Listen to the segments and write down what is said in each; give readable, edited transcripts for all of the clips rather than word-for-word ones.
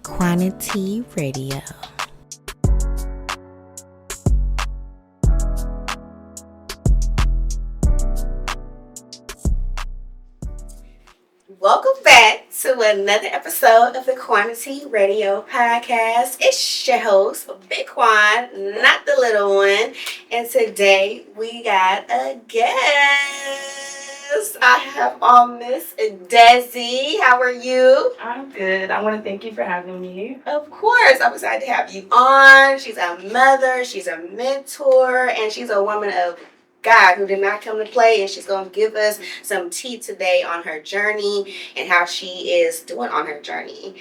QuaniTEA Radio. Welcome back to another episode of the QuaniTEA Radio Podcast. It's your host, Big Quan, not the little one. And today we got a guest. I have on Miss Dezzy. How are you? I'm good. I want to thank you for having me. Of course. I'm excited to have you on. She's a mother, she's a mentor, and she's a woman of God who did not come to play, and she's going to give us some tea today on her journey and how she is doing on her journey.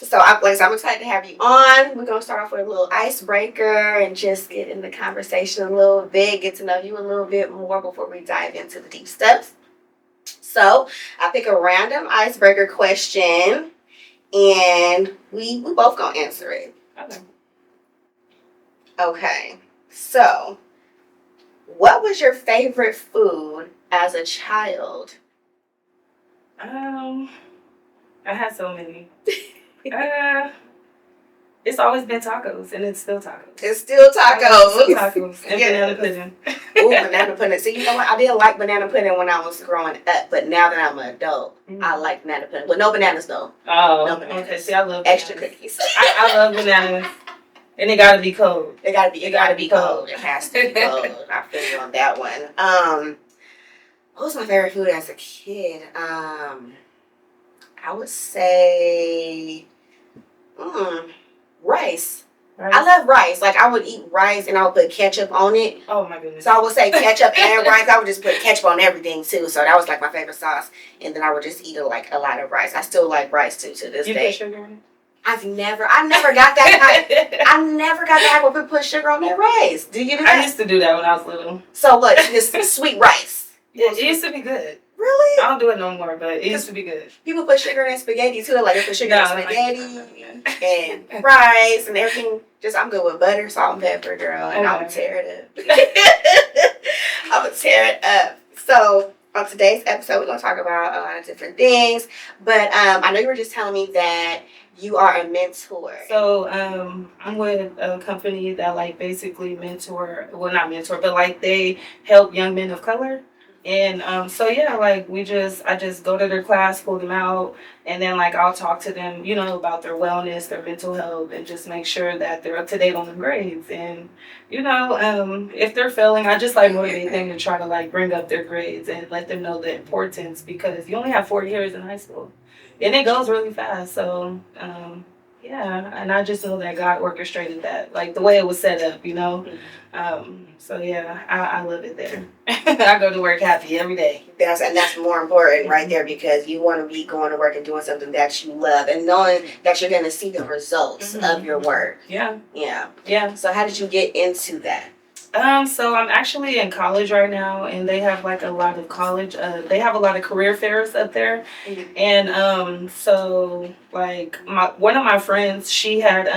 So I'm excited to have you on. We're going to start off with a little icebreaker and just get in the conversation a little bit, get to know you a little bit more before we dive into the deep stuff. So I pick a random icebreaker question, and we both going to answer it. Okay. So, what was your favorite food as a child? I had so many. It's always been tacos, and it's still tacos. It's still tacos. Tacos and banana pudding. Ooh, banana pudding. See, you know what? I didn't like banana pudding when I was growing up, but now that I'm an adult, I like banana pudding. But no bananas, though. Oh, no bananas. Okay. See, I love extra bananas. cookies. I love bananas. And it gotta be cold. It gotta be cold. It has to be cold. I feel you on that one. What was my favorite food as a kid? I would say rice. I love rice. Like, I would eat rice and I would put ketchup on it. Oh my goodness. So I would say ketchup and rice. I would just put ketchup on everything too. So that was like my favorite sauce. And then I would just eat a lot of rice. I still like rice too to this day. You put sugar in it? I never got that I never got that where people put sugar on their rice. Do you do that? I used to do that when I was little. So what? Just sweet rice. It used to be good. Really? I don't do it no more, but it used to be good. People put sugar in spaghetti too. Like, they put sugar in spaghetti and rice and everything. Just, I'm good with butter, salt, and pepper, girl. And I would tear it up. So on today's episode, we're going to talk about a lot of different things. But I know you were just telling me that you are a mentor. So I'm with a company that basically not mentor, but they help young men of color. And I just go to their class, pull them out, and then I'll talk to them, about their wellness, their mental health, and just make sure that they're up to date on the grades. And if they're failing, I just motivate them to try to bring up their grades and let them know the importance, because you only have 4 years in high school. And it goes really fast. So, and I just know that God orchestrated that, the way it was set up, I love it there. I go to work happy every day. That's more important right there, because you want to be going to work and doing something that you love and knowing that you're going to see the results of your work. Yeah. So how did you get into that? So I'm actually in college right now, and they have a lot of they have a lot of career fairs up there. And one of my friends, she had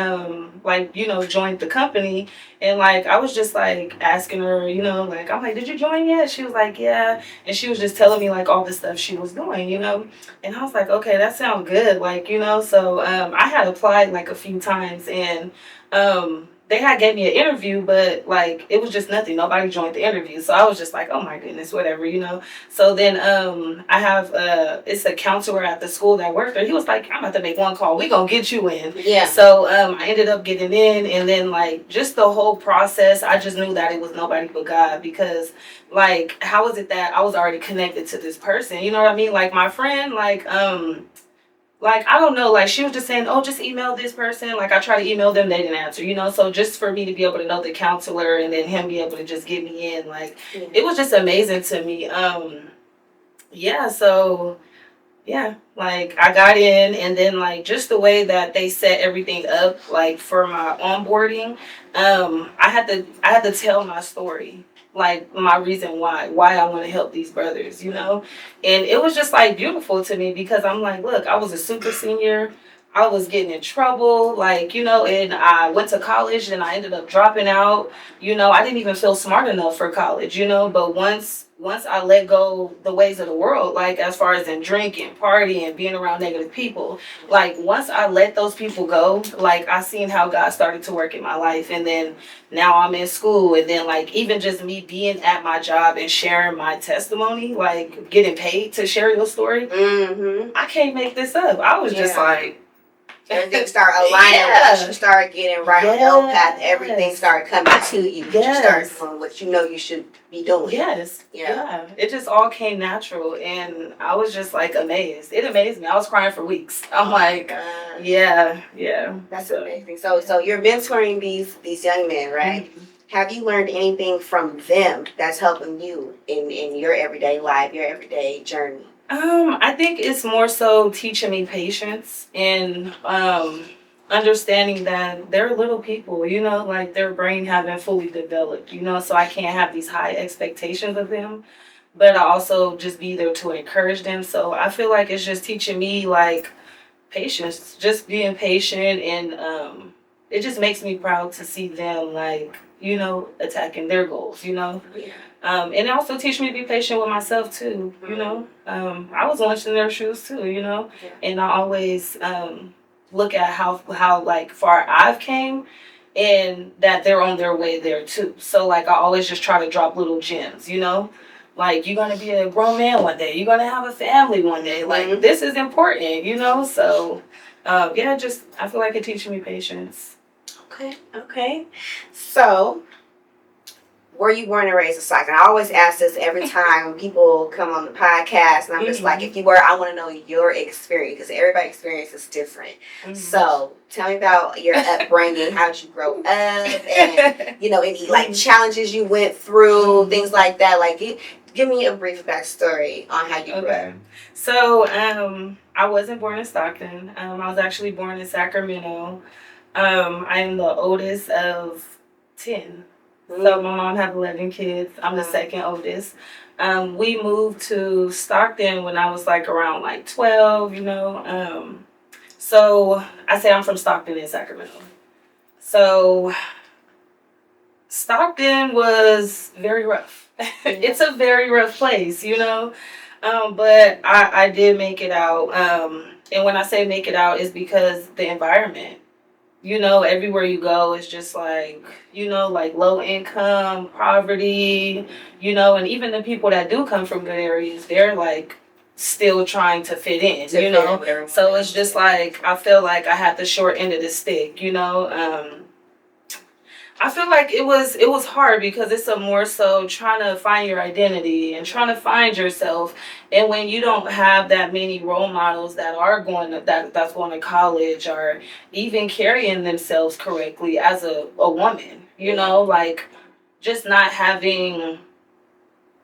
joined the company, and I was just asking her, I'm did you join yet? She was like, yeah. And she was just telling me all the stuff she was doing, and I was like, okay, that sounds good. So I had applied a few times, and they had gave me an interview, but it was just nothing. Nobody joined the interview. So I was just oh my goodness, whatever, So then I have it's a counselor at the school that worked there. He was like, I'm about to make one call. We gonna get you in. Yeah. So I ended up getting in, and then just the whole process, I just knew that it was nobody but God, because how was it that I was already connected to this person? You know what I mean? My friend, I don't know, she was just saying, oh, just email this person. I tried to email them, they didn't answer, So just for me to be able to know the counselor and then him be able to just get me in, it was just amazing to me. I got in, and then just the way that they set everything up, for my onboarding, I had to tell my story. My reason why I want to help these brothers, and it was just beautiful to me, because I'm look, I was a super senior, I was getting in trouble, and I went to college and I ended up dropping out, I didn't even feel smart enough for college, but once once I let go the ways of the world, like as far as in drinking, partying, being around negative people, like once I let those people go, like I seen how God started to work in my life. And then now I'm in school, and then like even just me being at my job and sharing my testimony, like getting paid to share your story, I can't make this up. I was just like, everything start aligning. Once you start getting right on your path, everything start coming to you. You start doing what you know you should be doing. Yeah. It just all came natural, and I was just like amazed. It amazed me. I was crying for weeks. I'm like, yeah. That's amazing. So you're mentoring these young men, right? Mm-hmm. Have you learned anything from them that's helping you in your everyday life, your everyday journey? I think it's more so teaching me patience and understanding that they're little people, you know, like their brain haven't fully developed, you know, so I can't have these high expectations of them, but I also just be there to encourage them. So I feel like it's just teaching me like patience, just being patient, and it just makes me proud to see them like, you know, attacking their goals, you know. And it also teach me to be patient with myself too, you know. I was once in their shoes too, you know, and I always look at how like far I've came, and that they're on their way there too. So like I always just try to drop little gems, you know. Like you're gonna be a grown man one day, you're gonna have a family one day. Like this is important, you know. So just I feel like it teaches me patience. Okay. So, were you born and raised a psych? And I always ask this every time people come on the podcast, and I'm just like, if you were, I want to know your experience, because everybody's experience is different. So, tell me about your upbringing. How did you grow up? And, you know, any like challenges you went through, things like that. Like, give me a brief backstory on how you grew up. So, I wasn't born in Stockton. I was actually born in Sacramento. I am the oldest of 10. So my mom had 11 kids. I'm the second oldest. We moved to Stockton when I was like around like 12, you know. So I say I'm from Stockton in Sacramento. So Stockton was very rough. It's a very rough place, you know. But I did make it out. And when I say make it out, it's because the environment. You know, everywhere you go, it's just like, you know, like low income, poverty, you know, and even the people that do come from good areas, they're like still trying to fit in, you know. So it's just like, I feel like I had the short end of the stick, you know. I feel like it was hard because it's a more so trying to find your identity and trying to find yourself. And when you don't have that many role models that are that's going to college or even carrying themselves correctly as a woman, you know, like just not having,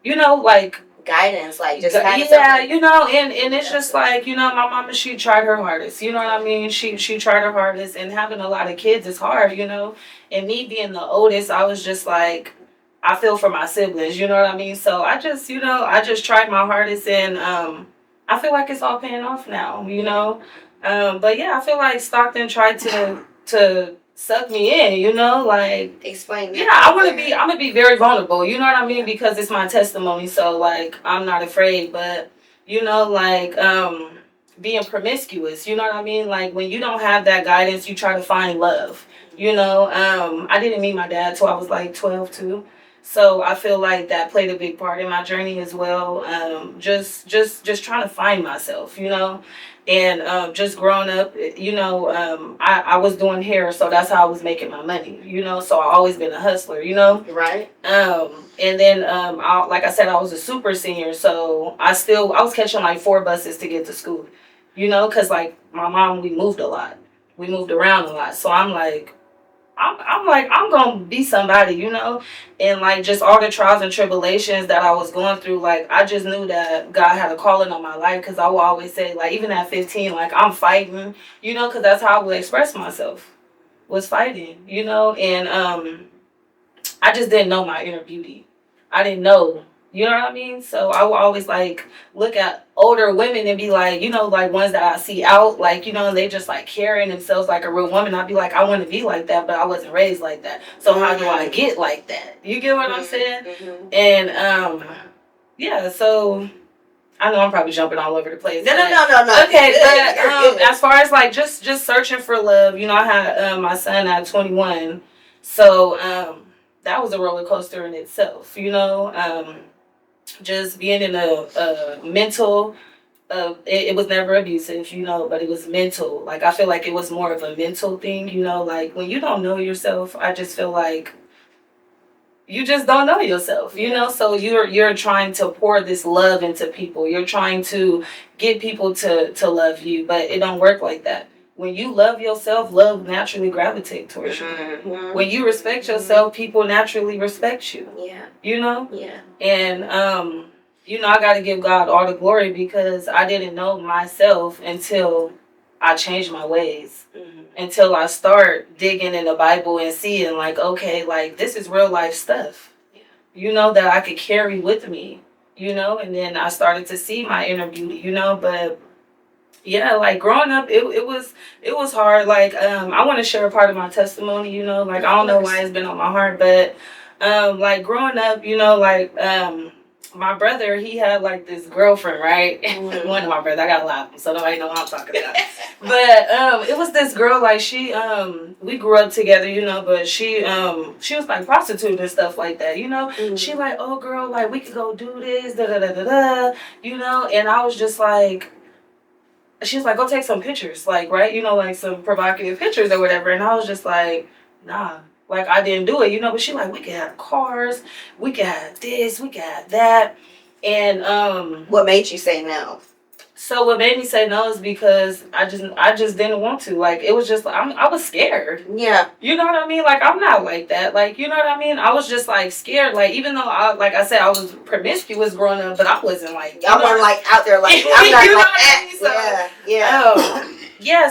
you know, like guidance, like just you know, and it's just like, you know, my mama, she tried her hardest, you know what I mean, she tried her hardest, and having a lot of kids is hard, you know, and me being the oldest, I was just like, I feel for my siblings, you know what I mean, so I just, you know, I just tried my hardest, and I feel like it's all paying off now, you know. But yeah, I feel like Stockton tried to suck me in, you know, like explain that. Yeah, I'm gonna be very vulnerable, you know what I mean, because it's my testimony, so like I'm not afraid. But you know, like being promiscuous, you know what I mean, like when you don't have that guidance, you try to find love, you know. I didn't meet my dad till I was like 12 too, so I feel like that played a big part in my journey as well. Just trying to find myself, you know. And just growing up, you know, I was doing hair, so that's how I was making my money, you know. So I always been a hustler, you know. Right. And then like I said, I was a super senior, so I was catching like 4 buses to get to school, you know, because like my mom, we moved around a lot, so I'm like, I'm gonna be somebody, you know. And like just all the trials and tribulations that I was going through, like I just knew that God had a calling on my life, because I will always say, like, even at 15, like I'm fighting, you know, because that's how I would express myself, was fighting, you know. And I just didn't know my inner beauty. I didn't know, you know what I mean? So I would always like look at older women and be like, you know, like ones that I see out, like, you know, and they just like carrying themselves like a real woman. I'd be like, I want to be like that, but I wasn't raised like that. So how do I get like that? You get what I'm saying? And yeah, so I know I'm probably jumping all over the place. No. Okay, Good. as far as like just searching for love, you know, I had my son at 21, so that was a roller coaster in itself. You know, just being in a mental. It was never abusive, you know, but it was mental. Like I feel like it was more of a mental thing, you know. Like when you don't know yourself, I just feel like you just don't know yourself, you know. So you're trying to pour this love into people. You're trying to get people to love you, but it don't work like that. When you love yourself, love naturally gravitate towards you. Mm-hmm. When you respect yourself, people naturally respect you. Yeah. You know? Yeah. And you know, I got to give God all the glory because I didn't know myself until I changed my ways. Mm-hmm. Until I start digging in the Bible and seeing, like, okay, like, this is real life stuff. Yeah. You know, that I could carry with me, you know? And then I started to see my inner beauty, you know? But, yeah, like, growing up, it was hard. Like, I want to share a part of my testimony, you know? Like, I don't know why it's been on my heart, but, like, growing up, you know, like, my brother, he had like this girlfriend, right? Mm-hmm. One of my brothers, I got a lot of them, so nobody know what I'm talking about. But it was this girl, like she we grew up together, you know, but she was like prostitute and stuff like that, you know. Mm-hmm. She like, oh girl, like we could go do this, da da da da da, you know. And I was just like, she was like, go take some pictures, like, right, you know, like some provocative pictures or whatever. And I was just like, nah. Like, I didn't do it, you know, but she like, we could have cars, we could have this, we could have that. And what made you say no? So what made me say no is because I just didn't want to. Like, it was just, I was scared. Yeah. You know what I mean? Like, I'm not like that. Like, you know what I mean? I was just like scared. Like, even though like I said, I was promiscuous growing up, but I wasn't like, I wasn't like out there like, I'm not you like know that. So, yeah.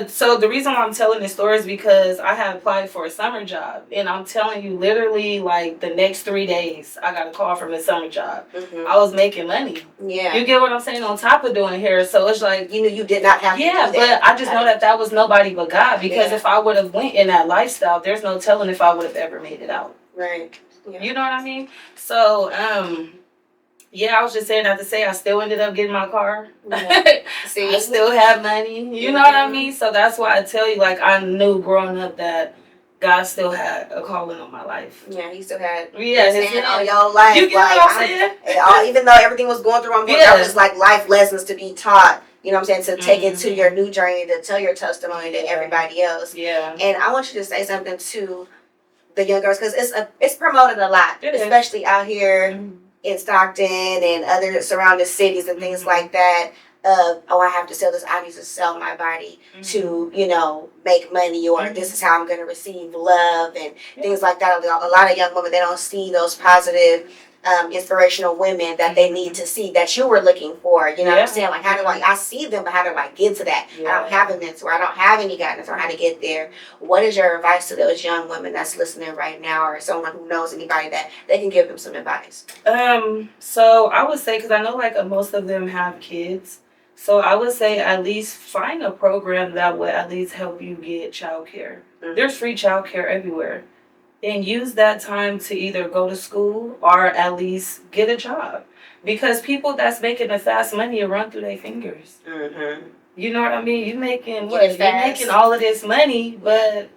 So the reason why I'm telling this story is because I had applied for a summer job, and I'm telling you, literally, like the next 3 days, I got a call from a summer job. Mm-hmm. I was making money. Yeah. You get what I'm saying? On top of doing hair, so it's like you knew you did not have. Yeah, to do that. but I just know that was nobody but God. Because if I would have went in that lifestyle, there's no telling if I would have ever made it out. Right. Yeah. You know what I mean? So yeah, I was just saying that to say I still ended up getting my car. Yeah. See, I still have money. You know what I mean? So that's why I tell you, like, I knew growing up that God still had a calling on my life. Yeah, He still had his hand on your life. You get like, what I'm saying? Even though everything was going through, I was like life lessons to be taught. You know what I'm saying? To take it to your new journey, to tell your testimony to everybody else. Yeah. And I want you to say something to the young girls, because it's promoted a lot, especially out here in Stockton and other surrounding cities and things like that. I have to sell this. I need to sell my body to, you know, make money, or this is how I'm going to receive love and things like that. A lot of young women, they don't see those positive, inspirational women that they need to see, that you were looking for. You know what I'm saying? Like, how do I see them, but how do I get to that? Yeah. I don't have a mentor. I don't have any guidance on how to get there. What is your advice to those young women that's listening right now, or someone who knows anybody that they can give them some advice? So I would say, because I know like most of them have kids, so I would say at least find a program that would at least help you get childcare. Mm-hmm. There's free childcare everywhere. And use that time to either go to school or at least get a job. Because people that's making the fast money will run through their fingers. Mm-hmm. You know what I mean? You're making all of this money, but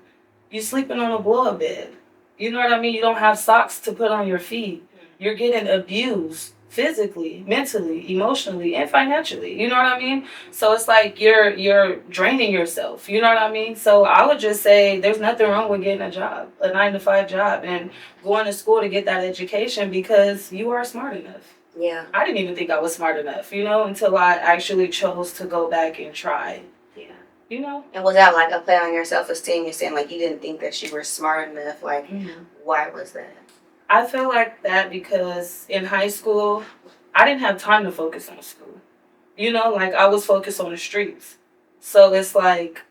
you're sleeping on a blow-up bed. You know what I mean? You don't have socks to put on your feet. You're getting abused physically, mentally, emotionally, and financially. You know what I mean? So it's like you're draining yourself. You know what I mean? So I would just say there's nothing wrong with getting a job, a 9-to-5 job, and going to school to get that education, because you are smart enough. Yeah. I didn't even think I was smart enough, you know, until I actually chose to go back and try. Yeah. You know? And was that like a play on your self-esteem? You're saying like you didn't think that you were smart enough. Like, why was that? I feel like that because in high school, I didn't have time to focus on school. You know, like I was focused on the streets. So it's like,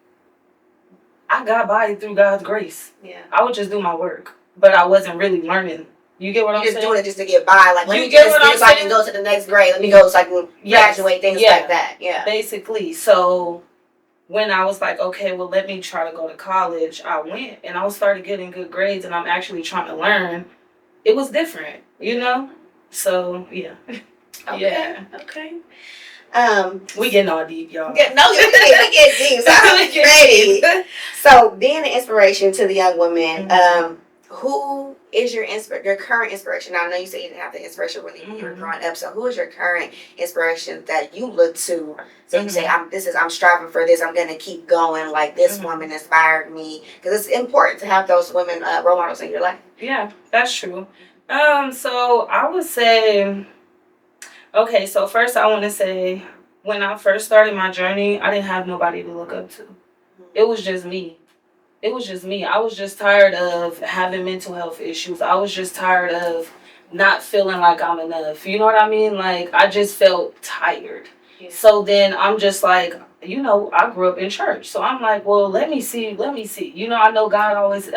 I got by through God's grace. Yeah. I would just do my work, but I wasn't really learning. You get what I'm saying? You're just doing it just to get by. Like, let me get this so I can go to the next grade. Let me go so I can graduate, things like that. Yeah. Basically. So when I was like, okay, well, let me try to go to college, I went and I started getting good grades, and I'm actually trying to learn. It was different, you know? So yeah. Okay. Yeah. Okay. We getting all deep, y'all. We get deep. So I'm ready. So being an inspiration to the young women, who is your current inspiration? Now, I know you said you didn't have the inspiration when you were growing up. So who is your current inspiration that you look to? So you say, I'm striving for this. I'm going to keep going. Like this woman inspired me. Because it's important to have those women role models in your life. Yeah, that's true. So I would say, okay, so first I want to say, when I first started my journey, I didn't have nobody to look up to. It was just me. I was just tired of having mental health issues. I was just tired of not feeling like I'm enough. You know what I mean? Like, I just felt tired. Yeah. So then I'm just like, I grew up in church. So I'm like, well, let me see. I know God always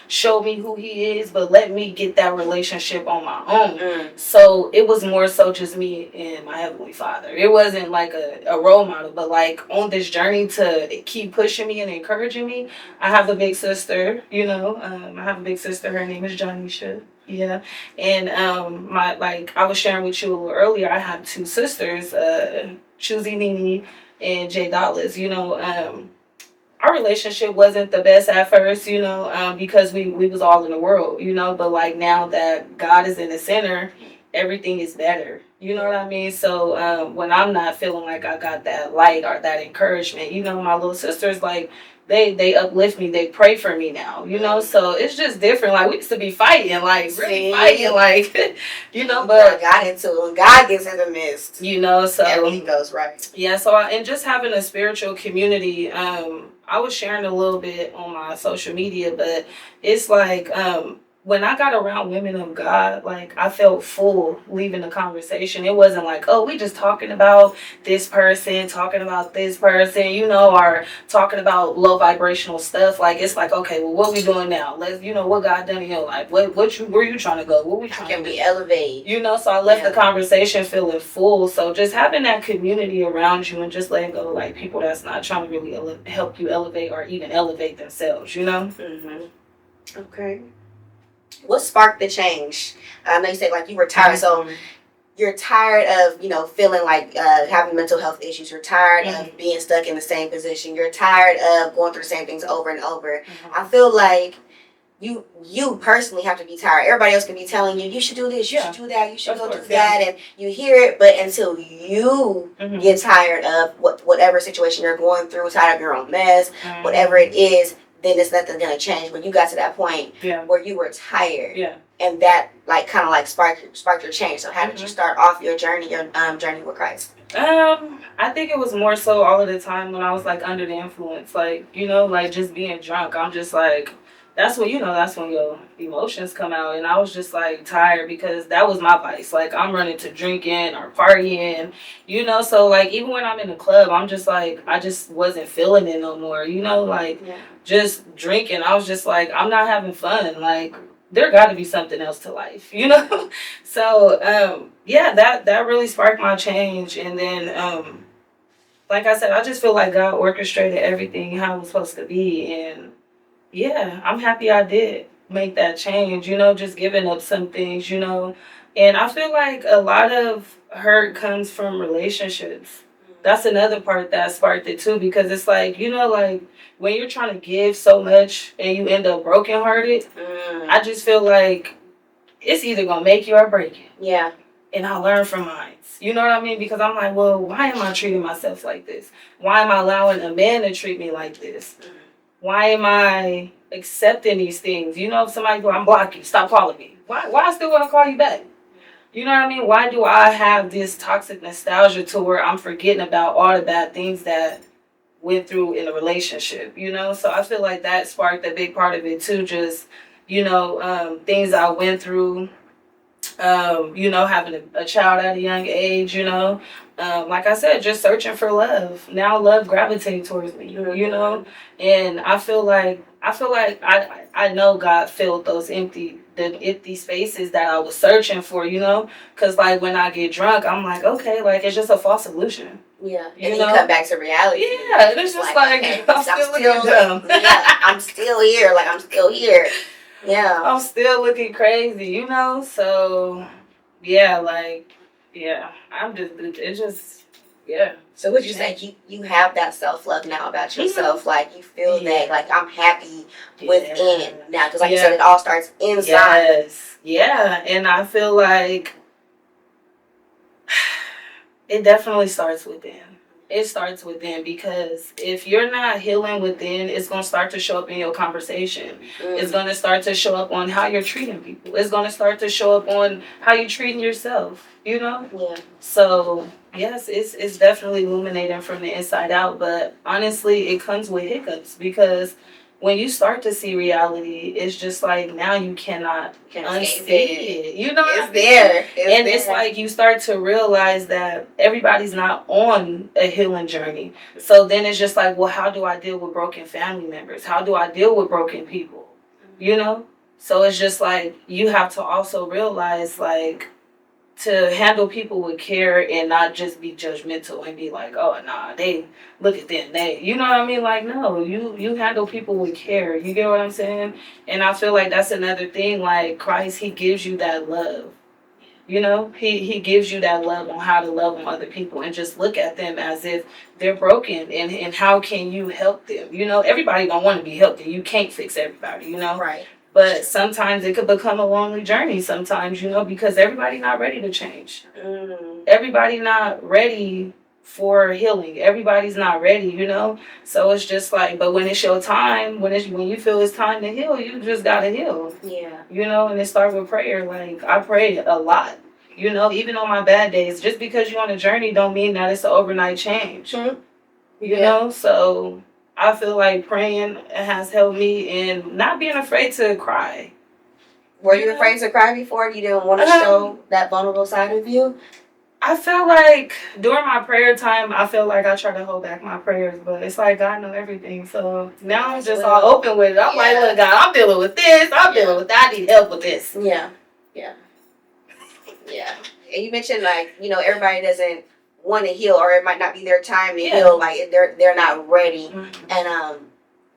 showed me who he is, but let me get that relationship on my own. So it was more so just me and my Heavenly Father. It wasn't like a role model, but like on this journey to keep pushing me and encouraging me. I have a big sister, her name is Janisha. Yeah. And I was sharing with you a little earlier, I have two sisters, Choosy Nini and Jay Dollars. Our relationship wasn't the best at first, because we was all in the world, but like now that God is in the center, everything is better. You know what I mean? So when I'm not feeling like I got that light or that encouragement, my little sisters, like, they uplift me, they pray for me now, so it's just different. Like, we used to be fighting, like, really fighting, like, but God into it. When God gets in the midst, so everything goes right. Yeah, so and just having a spiritual community, I was sharing a little bit on my social media, but it's like, when I got around women of God, like, I felt full leaving the conversation. It wasn't like, oh, we just talking about this person, or talking about low vibrational stuff. Like, it's like, okay, well, what we doing now? Let's, what God done in your life? Where you trying to go? What we trying to do? Can we elevate? So I left the conversation feeling full. So just having that community around you and just letting go, like, people that's not trying to really help you elevate or even elevate themselves, Okay. What sparked the change? I know you said, like, you were tired, so you're tired of, feeling like having mental health issues. You're tired of being stuck in the same position. You're tired of going through the same things over and over. I feel like you personally have to be tired. Everybody else can be telling you should do this, you should do that, you should go do that, and you hear it, but until you get tired of whatever situation you're going through, tired of your own mess, whatever it is, then it's nothing gonna change. When you got to that point where you were tired, and that kind of sparked your change. So how did you start off your journey with Christ? I think it was more so all of the time when I was like under the influence, like like just being drunk. I'm just like, that's when your emotions come out, and I was just like tired because that was my vice. Like, I'm running to drinking or partying, so like even when I'm in the club, I'm just like, I just wasn't feeling it no more, just drinking. I was just like, I'm not having fun. Like, there got to be something else to life, So that really sparked my change, and then like I said, I just feel like God orchestrated everything how it was supposed to be, and yeah, I'm happy I did make that change, just giving up some things, and I feel like a lot of hurt comes from relationships. That's another part that sparked it too, because it's like, like when you're trying to give so much and you end up brokenhearted, I just feel like it's either going to make you or break you. Yeah. And I learned from mine. You know what I mean? Because I'm like, well, why am I treating myself like this? Why am I allowing a man to treat me like this? Why am I accepting these things? If somebody go, I'm blocking, stop calling me. Why I still want to call you back? You know what I mean? Why do I have this toxic nostalgia to where I'm forgetting about all the bad things that went through in a relationship, So I feel like that sparked a big part of it too. Just, things I went through, having a child at a young age, like I said, just searching for love. Now love gravitates towards me, and I feel like I know God filled those empty spaces that I was searching for, because like when I get drunk, I'm like, okay, like it's just a false illusion. Yeah, and you come back to reality. Yeah, and it's just like okay, I'm still looking dumb. Yeah, I'm still here. Like, I'm still here. Yeah. I'm still looking crazy, So, yeah, like, yeah, I'm just, it just, yeah. So would you say you have that self-love now about yourself? Like, you feel that, like, I'm happy within now? Because like you said, it all starts inside. Yes. Yeah. And I feel like it definitely starts within. It starts within, because if you're not healing within, it's going to start to show up in your conversation. It's going to start to show up on how you're treating people. It's going to start to show up on how you're treating yourself, you know? Yeah. So, yes, it's definitely illuminating from the inside out. But honestly, it comes with hiccups, because when you start to see reality, it's just like now you cannot unsee it. You know what I mean? There. It's like you start to realize that everybody's not on a healing journey. So then it's just like, well, how do I deal with broken family members? How do I deal with broken people? You know? So it's just like you have to also realize, like, to handle people with care and not just be judgmental and be like, oh, nah, they, look at them, they, you know what I mean? Like, no, you handle people with care. You get what I'm saying? And I feel like that's another thing. Like, Christ, he gives you that love. You know, he gives you that love on how to love on other people and just look at them as if they're broken, and how can you help them? You know, everybody don't want to be helped, and you can't fix everybody, you know? Right. But sometimes it could become a lonely journey sometimes, you know, because everybody not ready to change. Everybody not ready for healing. Everybody's not ready, you know? So it's just like, but when it's your time, when you feel it's time to heal, you just gotta heal. Yeah. You know, and it starts with prayer. Like, I pray a lot. You know, even on my bad days, just because you're on a journey don't mean that it's an overnight change. Mm-hmm. You know, so I feel like praying has helped me in not being afraid to cry. Were you afraid to cry before? You didn't want to show that vulnerable side of you? I feel like during my prayer time, I feel like I try to hold back my prayers, but it's like God knows everything. So now I'm just all open with it. I'm like, look, God, I'm dealing with this. I'm dealing with that. I need help with this. Yeah. And you mentioned, like, you know, everybody doesn't want to heal, or it might not be their time to heal. Like, they're not ready. Mm-hmm. And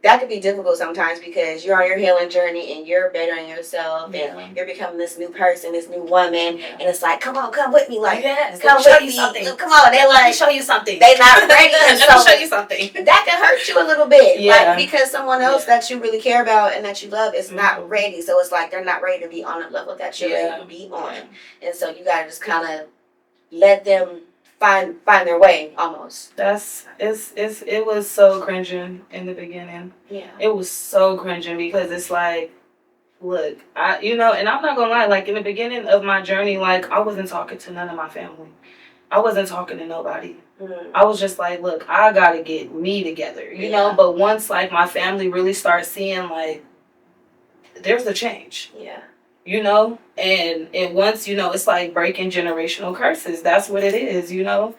that could be difficult sometimes, because you're on your healing journey and you're bettering yourself and you're becoming this new person, this new woman, and it's like, come with me, like, come with me, come on. They're like, show you something. They're not ready. Let me show you something. That can hurt you a little bit, like, because someone else that you really care about and that you love is not ready. So it's like they're not ready to be on the level that you're ready to be on, and so you gotta just kind of let them find their way, almost. It was so cringing in the beginning. Yeah. It was so cringing, because it's like, look, and I'm not gonna lie, like, in the beginning of my journey, like, I wasn't talking to none of my family. I wasn't talking to nobody. I was just like, look, I gotta get me together, you know? But once, like, my family really starts seeing, like, there's a change. Yeah. You know, and once, you know, it's like breaking generational curses. That's what it is, you know.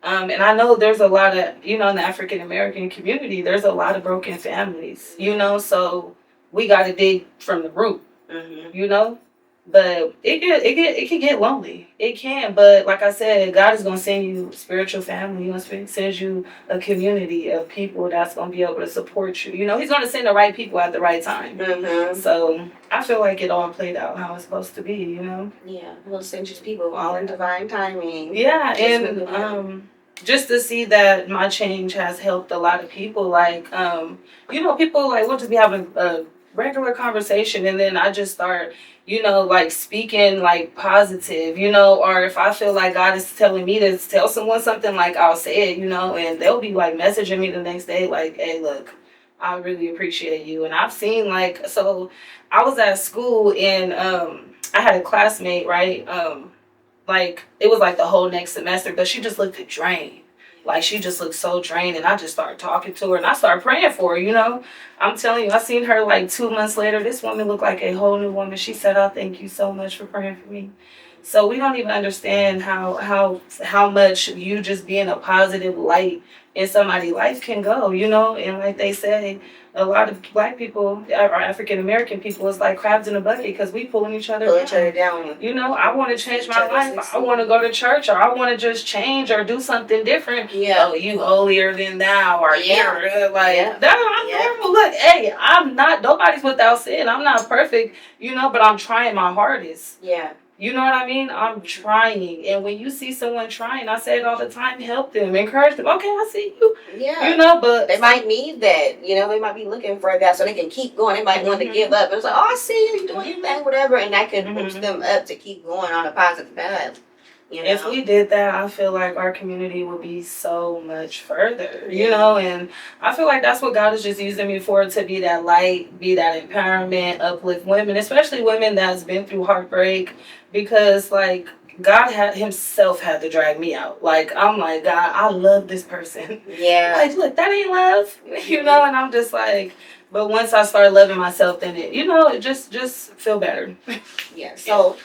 And I know there's a lot of, you know, in the African American community, there's a lot of broken families, you know. So we got to dig from the root, you know. But it can get lonely. It can, but like I said, God is gonna send you spiritual family. He's gonna send you a community of people that's gonna be able to support you. You know, He's gonna send the right people at the right time. So I feel like it all played out how it's supposed to be. You know. Yeah, He'll send you people all in divine timing. Yeah, and just to see that my change has helped a lot of people. Like, you know, people, like, we'll just be having a regular conversation, and then I just start, you know, like, speaking, like, positive, you know, or if I feel like God is telling me to tell someone something, like, I'll say it, you know, and they'll be, like, messaging me the next day, like, hey, look, I really appreciate you. And I've seen, like, so I was at school, and I had a classmate, right, like, it was, like, the whole next semester, but she just looked drained. Like, she just looked so drained, and I just started talking to her, and I started praying for her, you know. I'm telling you, I seen her, like, 2 months later. This woman looked like a whole new woman. She said, "I thank you so much for praying for me." So we don't even understand how much you just being a positive light in somebody's life can go, you know. And like they say, a lot of Black people, or African American people, is like crabs in a bucket, because we pulling each other down. You know, I want to change my life. I want to go to church, or I want to just change or do something different. Yeah. Oh, you holier than thou, or you're like, I'm normal. Look, hey, I'm not. Nobody's without sin. I'm not perfect, you know, but I'm trying my hardest. Yeah. You know what I mean? I'm trying. And when you see someone trying, I say it all the time, help them, encourage them. Okay, I see you. Yeah. You know, but they might need that. You know, they might be looking for that so they can keep going. They might want to give up. It's like, oh, I see you, you're doing your thing, whatever. And that can boost them up to keep going on a positive path. You know? If we did that, I feel like our community would be so much further, you know, and I feel like that's what God is just using me for, to be that light, be that empowerment, uplift women, especially women that's been through heartbreak, because like God himself had to drag me out. Like, I'm like, God, I love this person. Yeah. Like, look, that ain't love, you know, and I'm just like, but once I start loving myself, then it, you know, it just feel better. Yeah. So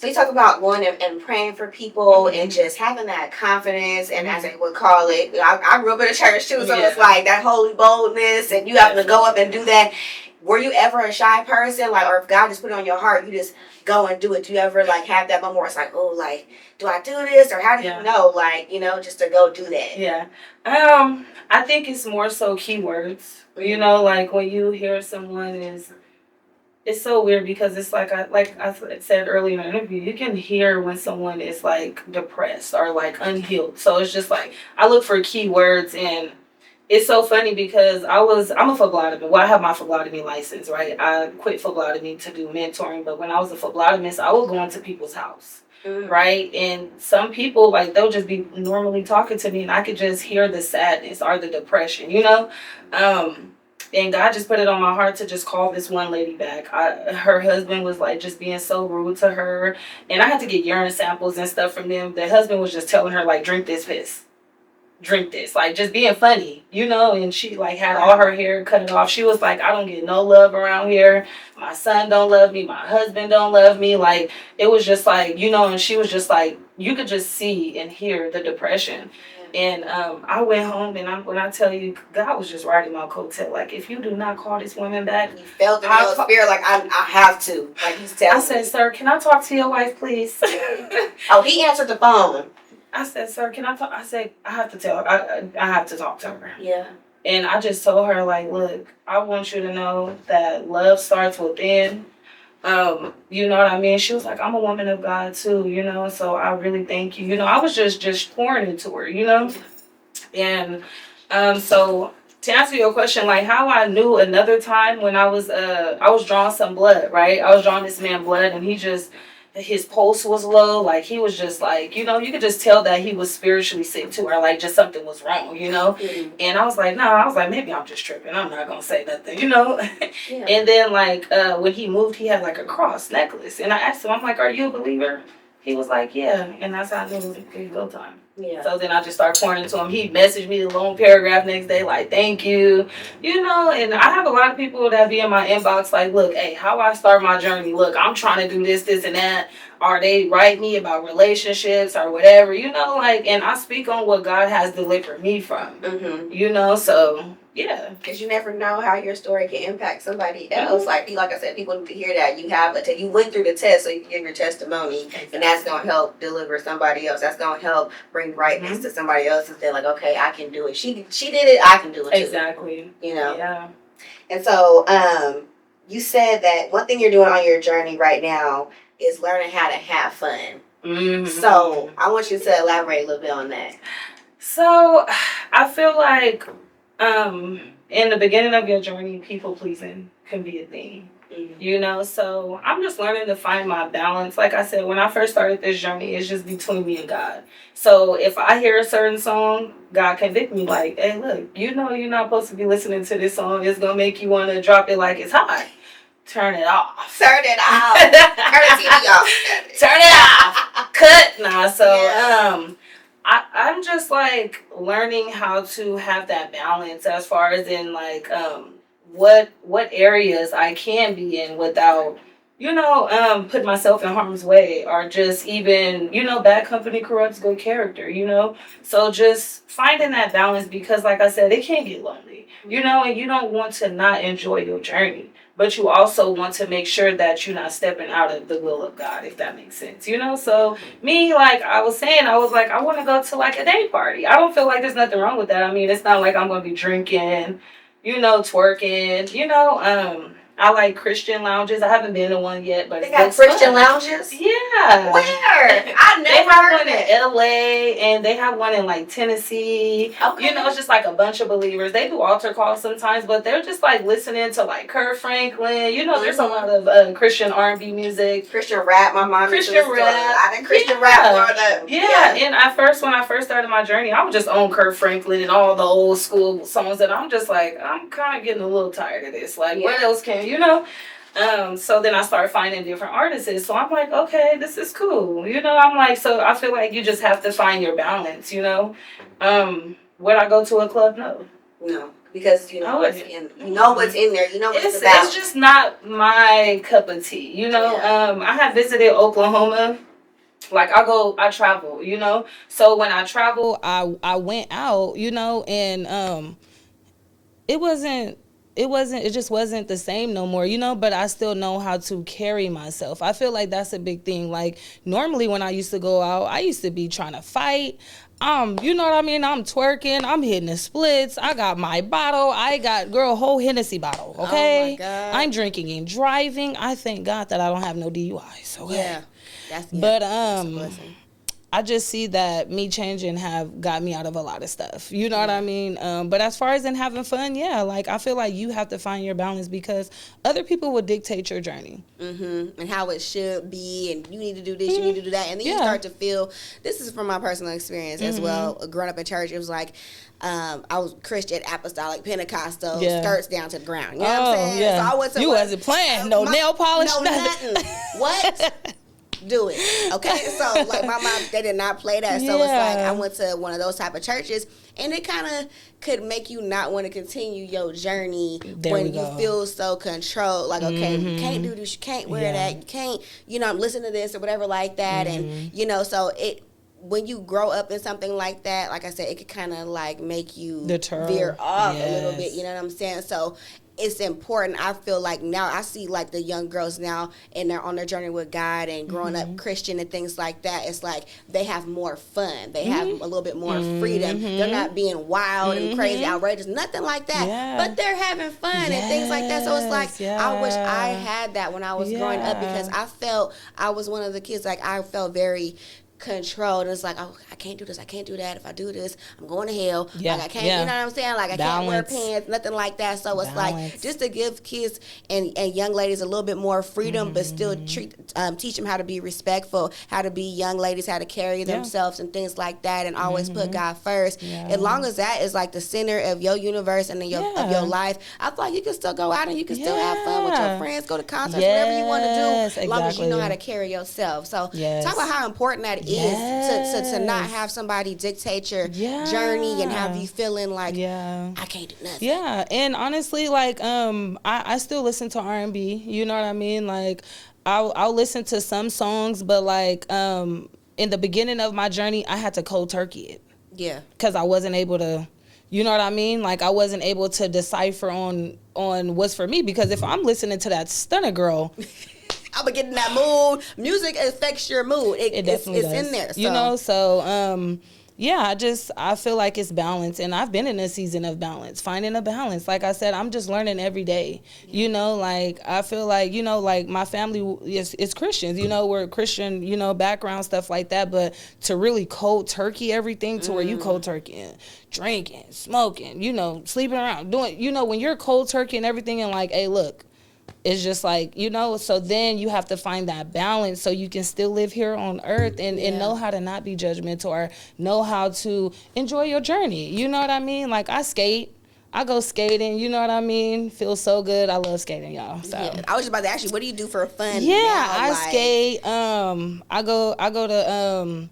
you talk about going and praying for people and just having that confidence, and as they would call it, I grew up in a church too, so it's like that holy boldness, and you having to go up and do that. Were you ever a shy person, like, or if God just put it on your heart, you just go and do it? Do you ever like have that moment where it's like, oh, like, do I do this, or how do you know, like, you know, just to go do that? Yeah, I think it's more so keywords. You know, like when you hear someone is. It's so weird because it's like I said earlier in the interview, you can hear when someone is like depressed or like unhealed. So it's just like I look for keywords, and it's so funny because I'm a phlebotomist. Well, I have my phlebotomy license, right? I quit phlebotomy to do mentoring, but when I was a phlebotomist, I would go into people's house. Right, and some people, like, they'll just be normally talking to me, and I could just hear the sadness or the depression, you know. And God just put it on my heart to just call this one lady back. Her husband was like just being so rude to her, and I had to get urine samples and stuff from them. The husband was just telling her, like, drink this piss, drink this, like, just being funny, you know. And she like had all her hair cut it off. She was like, I don't get no love around here. My son don't love me. My husband don't love me. Like, it was just like, you know. And she was just like, you could just see and hear the depression. And I went home, and when I tell you, God was just riding my coattail. Like, if you do not call this woman back, you felt the spirit, like, I have to. Like, he's telling I said, sir, can I talk to your wife, please? Oh, he answered the phone. I said, sir, can I talk? I said, I have to tell her. I have to talk to her. Yeah. And I just told her, like, look, I want you to know that love starts within. You know what I mean? She was like, I'm a woman of God too, you know, so I really thank you. You know, I was just pouring into her, you know? And so to answer your question, like how I knew another time when I was drawing some blood, right? I was drawing this man blood, and his pulse was low. Like, he was just like, you know, you could just tell that he was spiritually sick too, or like just something was wrong, you know? Mm-hmm. And I was like, no, maybe I'm just tripping. I'm not going to say nothing, you know? Yeah. And then like when he moved, he had like a cross necklace. And I asked him, I'm like, are you a believer? He was like, yeah. And that's how I knew it was go time. Yeah. So then I just started pouring into him. He messaged me a long paragraph next day, like, thank you. You know, and I have a lot of people that be in my inbox like, look, hey, how I start my journey? Look, I'm trying to do this, and that. Or they write me about relationships or whatever, you know, like, and I speak on what God has delivered me from, you know, so, yeah. Because you never know how your story can impact somebody else. Mm-hmm. Like I said, people need to hear that. You went through the test, so you give your testimony, exactly. And that's going to help deliver somebody else. That's going to help bring brightness to somebody else, and they're like, okay, I can do it. She did it, I can do it too. Exactly. You know? Yeah. And so, you said that one thing you're doing on your journey right now is learning how to have fun. Mm-hmm. So I want you to elaborate a little bit on that. So I feel like in the beginning of your journey, people pleasing can be a thing. Mm-hmm. You know, so I'm just learning to find my balance. Like I said, when I first started this journey, it's just between me and God. So if I hear a certain song, God convict me like, hey, look, you know you're not supposed to be listening to this song. It's going to make you want to drop it like it's hot. Turn it off. Turn it off. Turn the TV off. Turn it off. Cut. Nah, so I'm just like learning how to have that balance as far as in like what areas I can be in without, you know, putting myself in harm's way, or just even, you know, bad company corrupts good character, you know? So just finding that balance, because like I said, it can get lonely, you know, and you don't want to not enjoy your journey. But you also want to make sure that you're not stepping out of the will of God, if that makes sense, you know? So me, like I was saying, I was like, I want to go to like a day party. I don't feel like there's nothing wrong with that. I mean, it's not like I'm going to be drinking, you know, twerking, you know. I like Christian lounges. I haven't been to one yet, but they got Christian lounges. Yeah. Where? I never They have one that. in LA and they have one in like Tennessee. Okay. You know, it's just like a bunch of believers. They do altar calls sometimes, but they're just like listening to like Kirk Franklin. You know, there's a lot of Christian R&B music, Christian rap. My mom Christian used to rap. I didn't Christian rap growing up. Yeah, and when I first started my journey, I was just on Kirk Franklin and all the old school songs, and I'm just like, I'm kind of getting a little tired of this. Like, what else can you know? So then I started finding different artists. So I'm like, okay, this is cool. You know, I'm like, so I feel like you just have to find your balance, you know. Would I go to a club? No. No. Because you know what's in there. You know what it's about. It's just not my cup of tea, you know. I have visited Oklahoma. Like I travel, you know. So when I travel, I went out, you know, and it just wasn't the same no more, you know, but I still know how to carry myself. I feel like that's a big thing. Like normally when I used to go out, I used to be trying to fight. You know what I mean? I'm twerking, I'm hitting the splits, I got my bottle, I got whole Hennessy bottle, okay? Oh my God. I'm drinking and driving. I thank God that I don't have no DUIs, okay? Yeah. That's a blessing. I just see that me changing have got me out of a lot of stuff. You know what I mean? But as far as in having fun, yeah, like I feel like you have to find your balance because other people will dictate your journey. Mm-hmm. And how it should be, and you need to do this, you need to do that. And then you start to feel, this is from my personal experience as well. Growing up in church, it was like, I was Christian, apostolic, Pentecostal, skirts down to the ground. You know what I'm saying? Yeah. So I went to wasn't playing. No nail polish, nothing. What? Do it. Okay, so like my mom, they did not play that. So it's like I went to one of those type of churches, and it kind of could make you not want to continue your journey when you feel so controlled. Like, okay, you can't do this, you can't wear that, you can't, you know, listen to this or whatever like that, and you know, so when you grow up in something like that, like I said, it could kind of like make you veer off a little bit. You know what I'm saying? So it's important. I feel like now I see like the young girls now and they're on their journey with God and growing up Christian and things like that. It's like they have more fun. They have a little bit more freedom. They're not being wild and crazy, outrageous, nothing like that. Yeah. But they're having fun and things like that. So it's like I wish I had that when I was growing up because I felt I was one of the kids like I felt very controlled. It's like, oh, I can't do this, I can't do that. If I do this, I'm going to hell. Like I can't, you know what I'm saying? Like I can't wear pants, nothing like that. So it's like just to give kids and young ladies a little bit more freedom, but still teach them how to be respectful, how to be young ladies, how to carry themselves and things like that, and always put God first. As long as that is like the center of your universe and of your life, I feel like you can still go out and you can still have fun with your friends, go to concerts, whatever you want to do, as long as you know how to carry yourself. So talk about how important that is to not have somebody dictate your journey and have you feeling like I can't do nothing. Yeah, and honestly, like I still listen to R&B. You know what I mean? Like I'll listen to some songs, but like in the beginning of my journey, I had to cold turkey it. Yeah, because I wasn't able to. You know what I mean? Like I wasn't able to decipher on what's for me because if I'm listening to that stunner girl. I'm gonna get in that mood. Music affects your mood. It definitely does. In there. So. You know, so I feel like it's balance, and I've been in a season of balance, finding a balance. Like I said, I'm just learning every day. You know, like I feel like, you know, like my family is Christians. You know, we're Christian, you know, background, stuff like that. But to really cold turkey everything to where you cold turkey drinking, smoking, you know, sleeping around, doing, you know, when you're cold turkey and everything, and like, hey, look. It's just like, you know, so then you have to find that balance so you can still live here on earth and know how to not be judgmental or know how to enjoy your journey. You know what I mean? Like I skate. I go skating, you know what I mean? Feels so good. I love skating, y'all. So I was just about to ask you, what do you do for fun? Yeah, now? I skate. I go to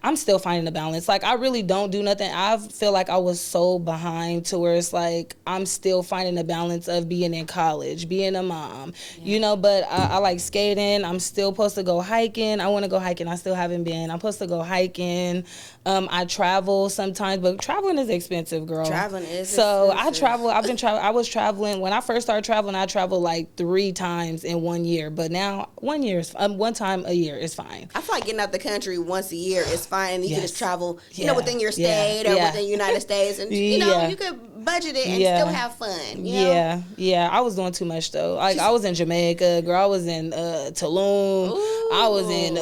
I'm still finding the balance. Like, I really don't do nothing. I feel like I was so behind to where it's like I'm still finding the balance of being in college, being a mom, you know, but I like skating. I'm still supposed to go hiking. I want to go hiking. I still haven't been. I'm supposed to go hiking. I travel sometimes, but traveling is expensive, girl. Traveling is so expensive. I travel. I was traveling. When I first started traveling, I traveled like 3 times in 1 year. But now 1 year is one time a year is fine. I feel like getting out the country once a year is fine. And you can just travel, you know, within your state or within the United States. And, you know, you could budget it and still have fun. You know? Yeah. I was doing too much though. Like I was in Jamaica, girl. I was in Tulum. Ooh. I was in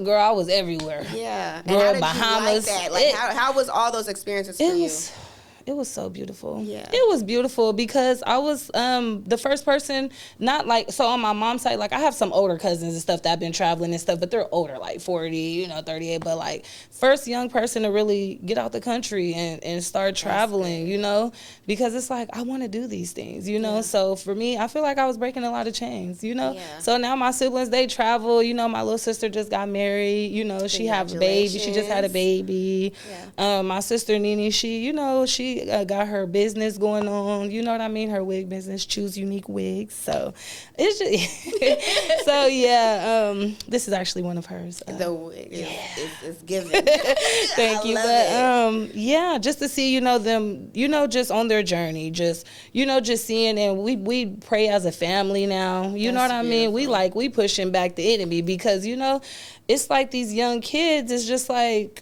girl. I was everywhere. Yeah. Girl, and how did Bahamas. You like that? Like how was all those experiences for you? It was so beautiful. Yeah. It was beautiful because I was the first person, not like, so on my mom's side, like I have some older cousins and stuff that have been traveling and stuff, but they're older, like 40, 38, but like first young person to really get out the country and start traveling, because it's like, I want to do these things, So for me, I feel like I was breaking a lot of chains, Yeah. So now my siblings, they travel, my little sister just got married, she have a baby. She just had a baby. Yeah. My sister Nene, she got her business going on, you know what I mean? Her wig business, Choose Unique Wigs. So it's just, this is actually one of hers. The wig is given. Thank you. But just to see, them, just on their journey, just seeing, and we pray as a family now. You know what I mean? We pushing back the enemy because, it's like these young kids, it's just like,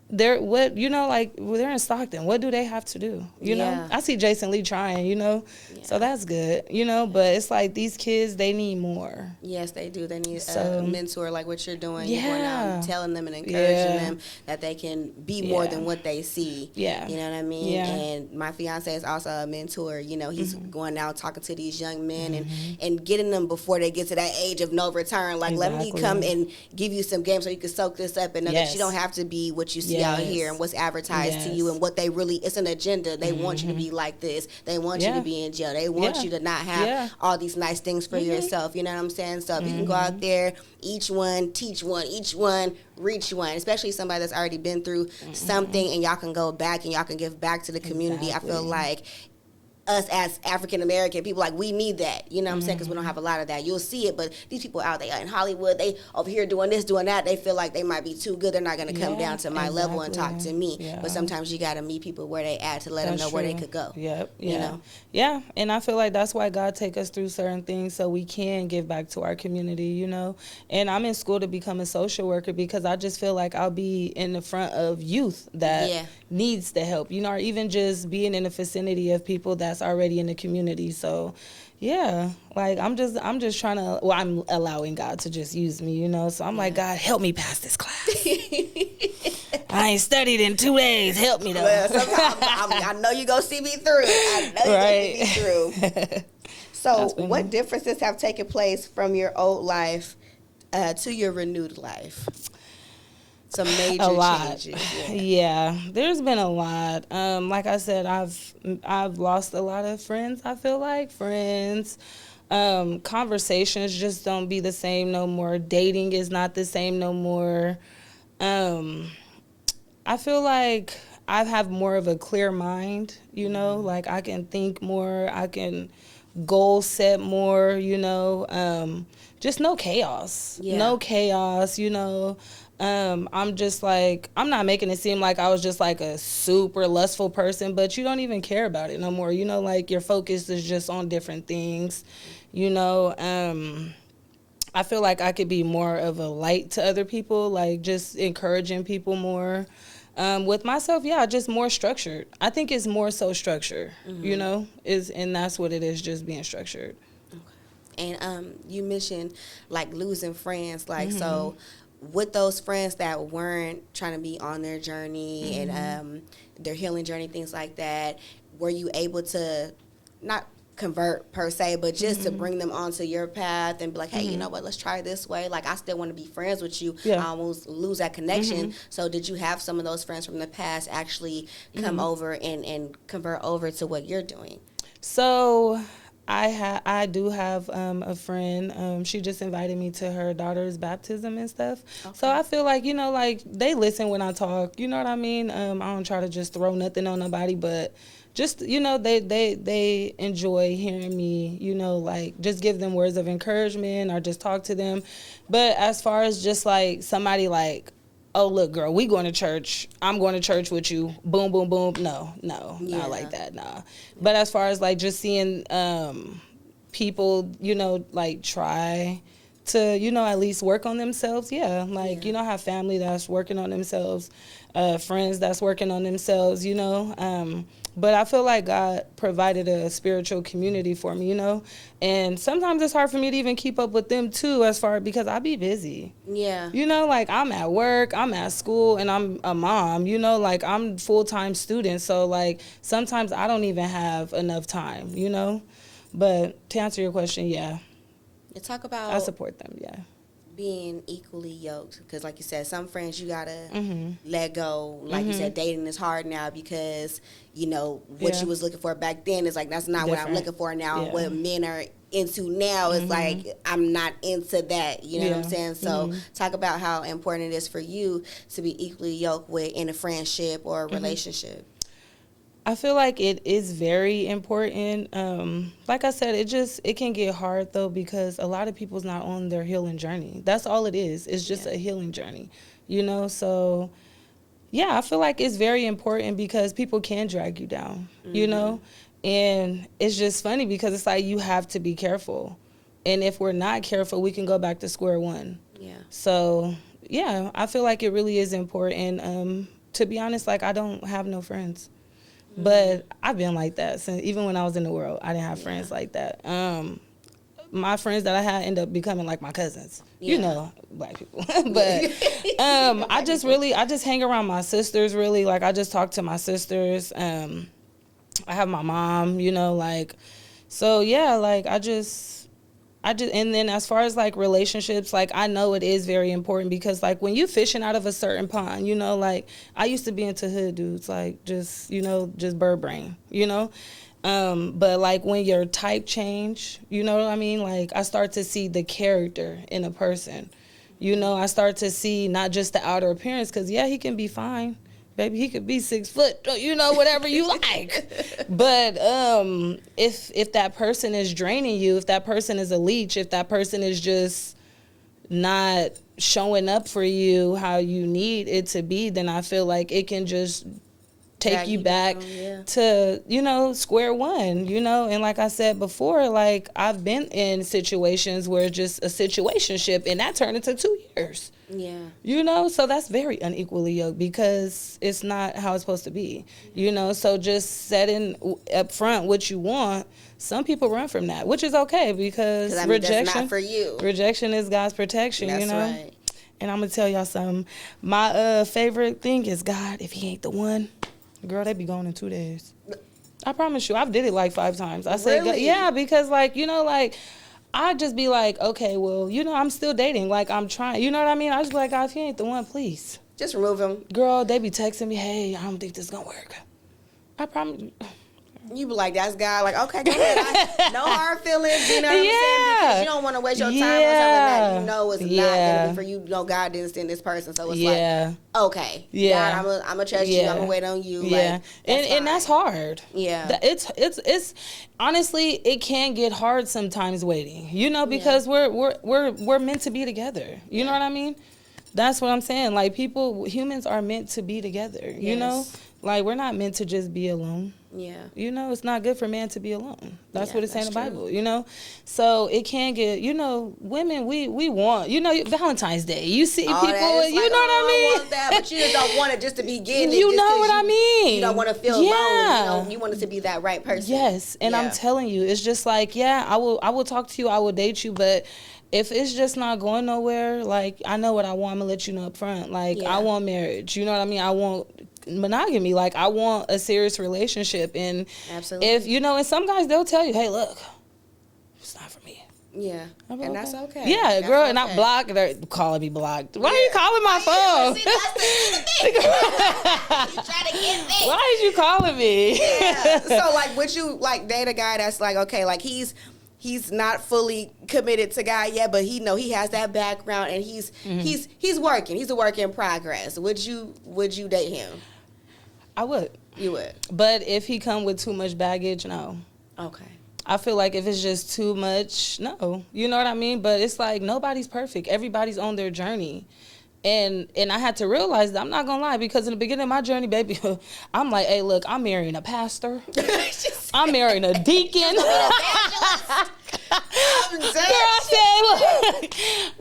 they're in Stockton. What do they have to do? You know, I see Jason Lee trying, so that's good, but it's like these kids, they need more. Yes, they do. They need a mentor like what you're doing. You're going out and telling them and encouraging them that they can be more than what they see. Yeah. You know what I mean? Yeah. And my fiance is also a mentor. He's going out talking to these young men and getting them before they get to that age of no return. Like, let me come and give you some games so you can soak this up and know that you don't have to be what you see out here and what's advertised to you and what they really, it's an agenda. They want you to be like this. They want you to be in jail. They want you to not have all these nice things for yourself. You know what I'm saying? So if you can go out there, each one, teach one, each one, reach one, especially somebody that's already been through something, and y'all can go back and y'all can give back to the community. I feel like us as African American people, like, we need that, you know what I'm saying, because we don't have a lot of that. You'll see it, but these people out there in Hollywood, they over here doing this, doing that, they feel like they might be too good, they're not going to come down to my level and talk to me. But sometimes you got to meet people where they at to let them know where they could go. You know? Yeah, and I feel like that's why God take us through certain things so we can give back to our community, and I'm in school to become a social worker because I just feel like I'll be in the front of youth that needs the help, or even just being in the vicinity of people that's already in the community. So like I'm just trying to, I'm allowing God to just use me, so I'm like, God, help me pass this class. I ain't studied in 2 days, help me though. Well, I know you gonna see me through. I know you gonna see me through. So what differences have taken place from your old life to your renewed life? Some major changes. Yeah, there's been a lot. Like I said, I've lost a lot of friends. I feel like friends. Conversations just don't be the same no more. Dating is not the same no more. I feel like I have more of a clear mind. Like I can think more. I can goal set more. Just no chaos. No chaos. I'm just like, I'm not making it seem like I was just like a super lustful person, but you don't even care about it no more. Like your focus is just on different things. I feel like I could be more of a light to other people, like just encouraging people more. With myself, just more structured. I think it's more so structure, and that's what it is, just being structured. Okay. And you mentioned like losing friends, like so. With those friends that weren't trying to be on their journey and their healing journey, things like that, were you able to not convert per se, but just to bring them onto your path and be like, hey, you know what, let's try this way. Like, I still want to be friends with you. I almost lose that connection. So did you have some of those friends from the past actually come over and convert over to what you're doing? So I do have a friend. She just invited me to her daughter's baptism and stuff. Okay. So I feel like, like they listen when I talk. You know what I mean? I don't try to just throw nothing on nobody, but just, they enjoy hearing me, like just give them words of encouragement or just talk to them. But as far as just like somebody like, oh, look, girl, we going to church. I'm going to church with you. Boom, boom, boom. No, not like that, nah. But as far as, like, just seeing people, like, try to, you know, at least work on themselves. Yeah, like, you know, have family that's working on themselves, friends that's working on themselves, you know. But I feel like God provided a spiritual community for me, you know. And sometimes it's hard for me to even keep up with them, too, because I be busy. Yeah. You know, like, I'm at work, I'm at school, and I'm a mom, you know. Like, I'm full-time student. So, like, sometimes I don't even have enough time, you know. But to answer your question, yeah. You talk about... I support them, yeah. Being equally yoked, because like you said, some friends you gotta let go. Like you said, dating is hard now because, you know, what you was looking for back then is like, that's not what I'm looking for now. Yeah. What men are into now is like, I'm not into that, you know what I'm saying? So talk about how important it is for you to be equally yoked in a friendship or a relationship. I feel like it is very important. Like I said, it can get hard, though, because a lot of people's not on their healing journey. That's all it is. It's just a healing journey, you know? So, yeah, I feel like it's very important because people can drag you down, you know? And it's just funny because it's like you have to be careful. And if we're not careful, we can go back to square one. Yeah. So, yeah, I feel like it really is important. To be honest, like, I don't have no friends. But I've been like that since even when I was in the world. I didn't have friends like that. My friends that I had end up becoming like my cousins. You know, black people. But I just hang around my sisters really. Like I just talk to my sisters. I have my mom, you know, like so yeah, like I just and then as far as like relationships, like I know it is very important because like when you fishing out of a certain pond, you know, like I used to be into hood dudes, like just, you know, just bird brain, you know. But like when your type change, you know what I mean? Like I start to see the character in a person, you know, I start to see not just the outer appearance because yeah, he can be fine. Baby, he could be 6 foot, you know, whatever you like. But if that person is draining you, if that person is a leech, if that person is just not showing up for you how you need it to be, then I feel like it can just take you back to, you know, square one, you know. And like I said before, like I've been in situations where it's just a situationship and that turned into 2 years. Yeah. You know, so that's very unequally yoked because it's not how it's supposed to be. You know, so just setting up front what you want, some people run from that, which is okay because rejection, that's not for you. Rejection is God's protection, that's you know. Right. And I'm going to tell y'all something. My favorite thing is God, if he ain't the one, girl, they be gone in 2 days. I promise you, I've did it like 5 times. I said, really? Yeah, because like, you know, like, I just be like, okay, well, you know, I'm still dating. Like, I'm trying. You know what I mean? I just be like, God, if he ain't the one, please. Just remove him. Girl, they be texting me, hey, I don't think this is going to work. I promise. You be like, that's God. Like, okay, go ahead. No hard feelings. You know what I'm saying? Because you don't want to waste your time on something that you know is not going to be for you. You know, God didn't send this person. So it's like, okay. Yeah. God, I'm going to trust you. I'm going to wait on you. Yeah. Like, and that's hard. Yeah. It's honestly, it can get hard sometimes waiting, you know, because we're meant to be together. You know what I mean? That's what I'm saying. Like, humans are meant to be together, you know? Like, we're not meant to just be alone. Yeah. You know, it's not good for man to be alone. That's what it's saying in the Bible, you know? So it can get, you know, women, we want, you know, Valentine's Day. You see people, you know what I mean? I want that, but you just don't want it just to begin. You know what I mean? You don't want to feel lonely. You know, you want it to be that right person. Yes. And I'm telling you, it's just like, I will talk to you, I will date you, but if it's just not going nowhere, like, I know what I want. I'm going to let you know up front. Like, I want marriage. You know what I mean? I want monogamy. Like, I want a serious relationship. And absolutely, if, you know, and some guys, they'll tell you, hey, look, it's not for me. Yeah. And okay. That's okay. Yeah, that's girl, okay. And I block, they're calling me blocked. Why are you calling my phone? See, that's the thing. You trying to get me. Why is you calling me? Yeah. So, like, would you, like, date a guy that's like, okay, like, he's not fully committed to God yet, but he has that background and he's working. He's a work in progress. Would you date him? I would. You would. But if he come with too much baggage, no. Okay. I feel like if it's just too much, no. You know what I mean? But it's like nobody's perfect. Everybody's on their journey. And I had to realize that, I'm not going to lie, because in the beginning of my journey, baby, I'm like, hey, look, I'm marrying a pastor. I'm marrying a deacon. I'm dead.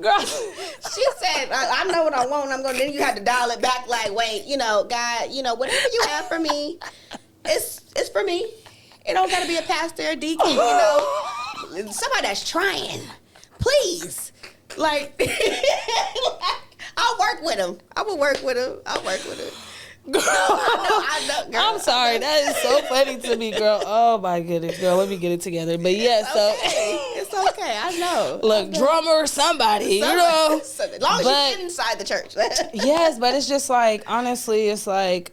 Girl, She said, I know what I want. I'm going to, then you have to dial it back like, wait, God, whatever you have for me, it's for me. It don't got to be a pastor or deacon, somebody that's trying. Please. Like, I'll work with him. I will work with him. I'll work with him. girl, I know, girl. I'm sorry. That is so funny to me, girl. Oh my goodness, girl. Let me get it together. But yeah, It's okay. I know. Look, drummer, somebody, As long as you get inside the church. Yes, but it's just like, honestly, it's like,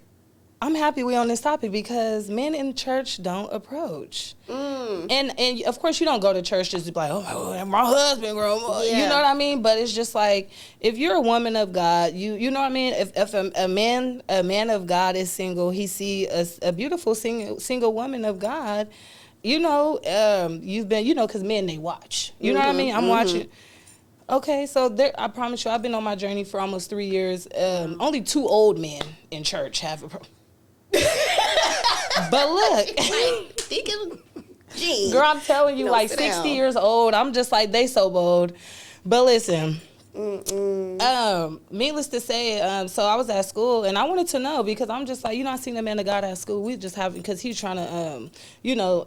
I'm happy we on this topic because men in church don't approach. And of course you don't go to church just to be like, oh my husband, girl. Yeah. You know what I mean? But it's just like, if you're a woman of God, you know what I mean? If a man of God is single, he see a beautiful single woman of God, you've been, because men, they watch. You know what I mean? I'm watching. Okay, so I promise you, I've been on my journey for almost 3 years. Only 2 old men in church have a problem. But look, girl, I'm telling you, like 60 down. years old, I'm just like, they so bold. But listen, needless to say, so I was at school and I wanted to know because I'm just like, I seen the man of God at school. We just have, because he's trying to,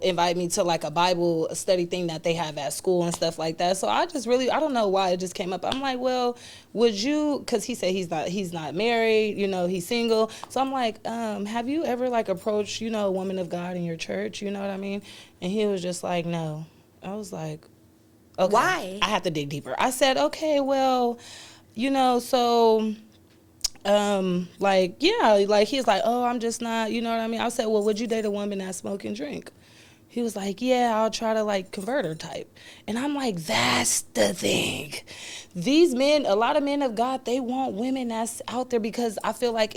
invite me to like a Bible study thing that they have at school and stuff like that. So I don't know why it just came up. I'm like, well, would you, because he said he's not married, he's single. So I'm like, have you ever like approached, a woman of God in your church? You know what I mean? And he was just like, no. I was like, okay. Why? I have to dig deeper. I said, okay, well, so, he's like, oh, I'm just not, you know what I mean? I said, well, would you date a woman that smoke and drink? He was like, yeah, I'll try to like convert her type. And I'm like, that's the thing. These men, a lot of men of God, they want women that's out there because I feel like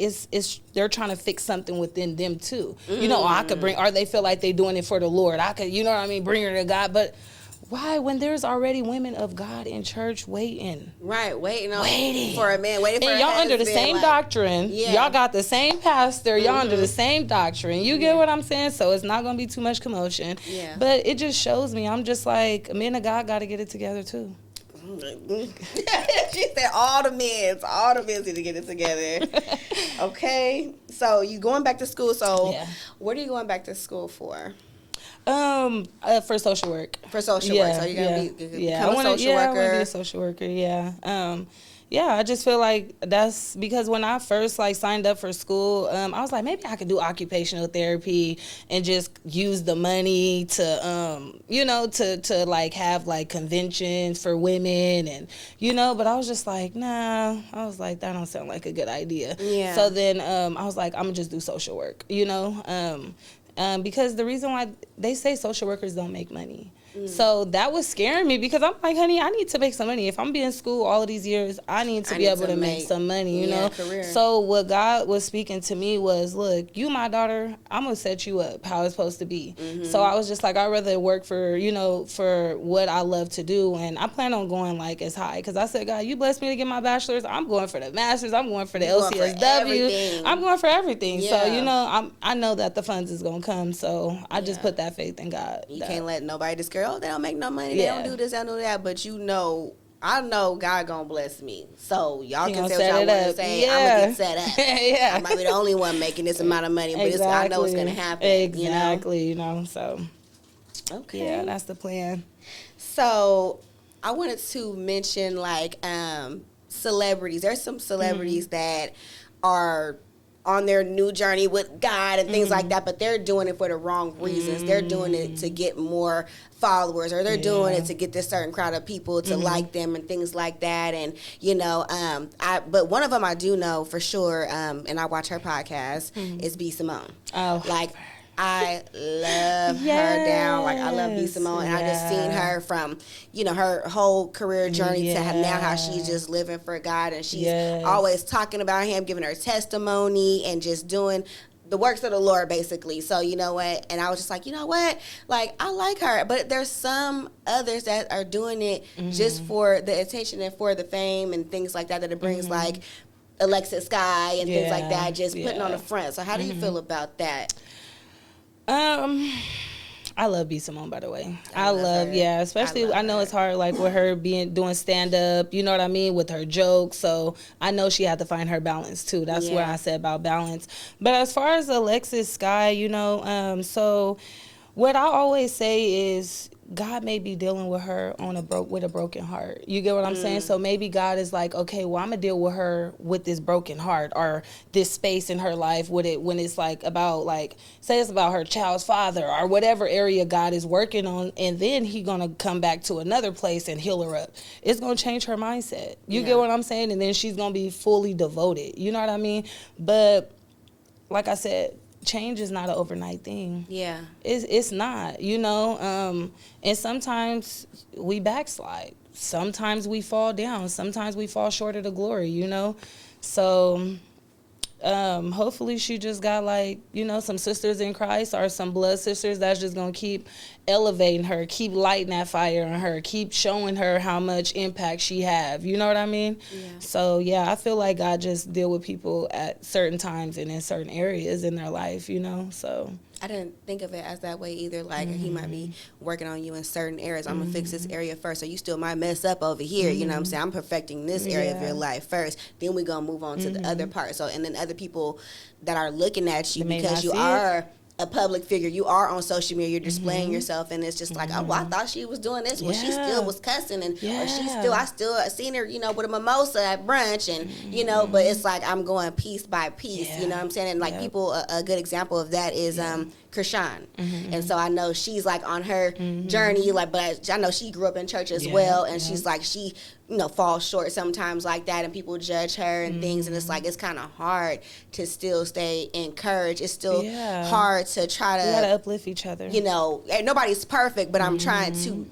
they're trying to fix something within them too. I could or they feel like they're doing it for the Lord. I could, bring her to God. But why, when there's already women of God in church waiting? Right, waiting for a man, waiting for a y'all husband, under the same doctrine. Yeah. Y'all got the same pastor. Y'all under the same doctrine. You get what I'm saying? So it's not going to be too much commotion. Yeah. But it just shows me, I'm just like, men of God got to get it together too. She said all the men need to get it together. Okay, so you going back to school. So what are you going back to school for? For social work. For social work. So you're gonna become a social worker. I want to be a social worker. Yeah. I just feel like that's because when I first like signed up for school, I was like, maybe I could do occupational therapy and just use the money to, to like have like conventions for women and, but I was just like, nah, I was like, that don't sound like a good idea. Yeah. So then, I was like, I'm gonna just do social work, because the reason why they say social workers don't make money. So that was scaring me because I'm like, honey, I need to make some money. If I'm being in school all of these years, I need to be able to make some money, you know? Career. So what God was speaking to me was, look, you my daughter, I'm going to set you up how it's supposed to be. So I was just like, I'd rather work for, for what I love to do. And I plan on going like as high because I said, God, you blessed me to get my bachelor's. I'm going for the master's. I'm going for the LCSW. I'm going for everything. Yeah. So, I know that the funds is going to come. So I just put that faith in God. You can't let nobody discourage. Oh, they don't make no money. They don't do this, they don't do that. But I know God gonna bless me. So y'all can say what y'all want to say. I'm gonna get set up. Yeah. I might be the only one making this amount of money, but I know it's gonna happen. Exactly. So. Okay. Yeah, that's the plan. So I wanted to mention like celebrities. There's some celebrities that are on their new journey with God and things like that, but they're doing it for the wrong reasons. They're doing it to get more followers, or they're doing it to get this certain crowd of people to like them and things like that. And but one of them I do know for sure, and I watch her podcast, is B. Simone. Oh, like I love her down. Like I love B. Simone, and I just seen her from her whole career journey to now how she's just living for God, and she's always talking about Him, giving her testimony, and just doing the works of the Lord, basically. So you know what? And I was just like, you know what? Like I like her, but there's some others that are doing it just for the attention and for the fame and things like that it brings, like Alexis Sky and things like that, just putting on the front. So how do you feel about that? I love B Simone, by the way. I love her. Yeah, especially I know it's hard, like with her doing stand up. You know what I mean, with her jokes. So I know she had to find her balance too. That's where I said about balance. But as far as Alexis Sky, you know, so what I always say is God may be dealing with her with a broken heart. You get what I'm saying? So maybe God is like, okay, well, I'm gonna deal with her with this broken heart or this space in her life with it when it's like about, like, say it's about her child's father or whatever area God is working on, and then he gonna come back to another place and heal her up. It's gonna change her mindset. You get what I'm saying? And then she's gonna be fully devoted. You know what I mean? But like I said, change is not an overnight thing. Yeah. It's not, you know. And sometimes we backslide. Sometimes we fall down. Sometimes we fall short of the glory, you know. So hopefully she just got, like, you know, some sisters in Christ or some blood sisters that's just going to keep elevating her, keep lighting that fire on her, keep showing her how much impact she have. You know what I mean? Yeah. So, yeah, I feel like God just deal with people at certain times and in certain areas in their life, you know, so. I didn't think of it as that way either. Like, he might be working on you in certain areas. I'm going to fix this area first. So you still might mess up over here. You know what I'm saying? I'm perfecting this area of your life first. Then we're going to move on to the other part. So, and then other people that are looking at you because you are a public figure, you are on social media, you're displaying yourself, and it's just like, oh, well, I thought she was doing this. Well, she still was cussing, and or I still seen her, you know, with a mimosa at brunch, and you know, but it's like I'm going piece by piece, you know what I'm saying? And like people, a good example of that is Krishan, and so I know she's like on her journey, like, but I know she grew up in church as well, and she's like she, you know, falls short sometimes like that, and people judge her and things, and it's like it's kind of hard to still stay encouraged. It's still hard to try to. We gotta uplift each other. You know, nobody's perfect, but I'm trying to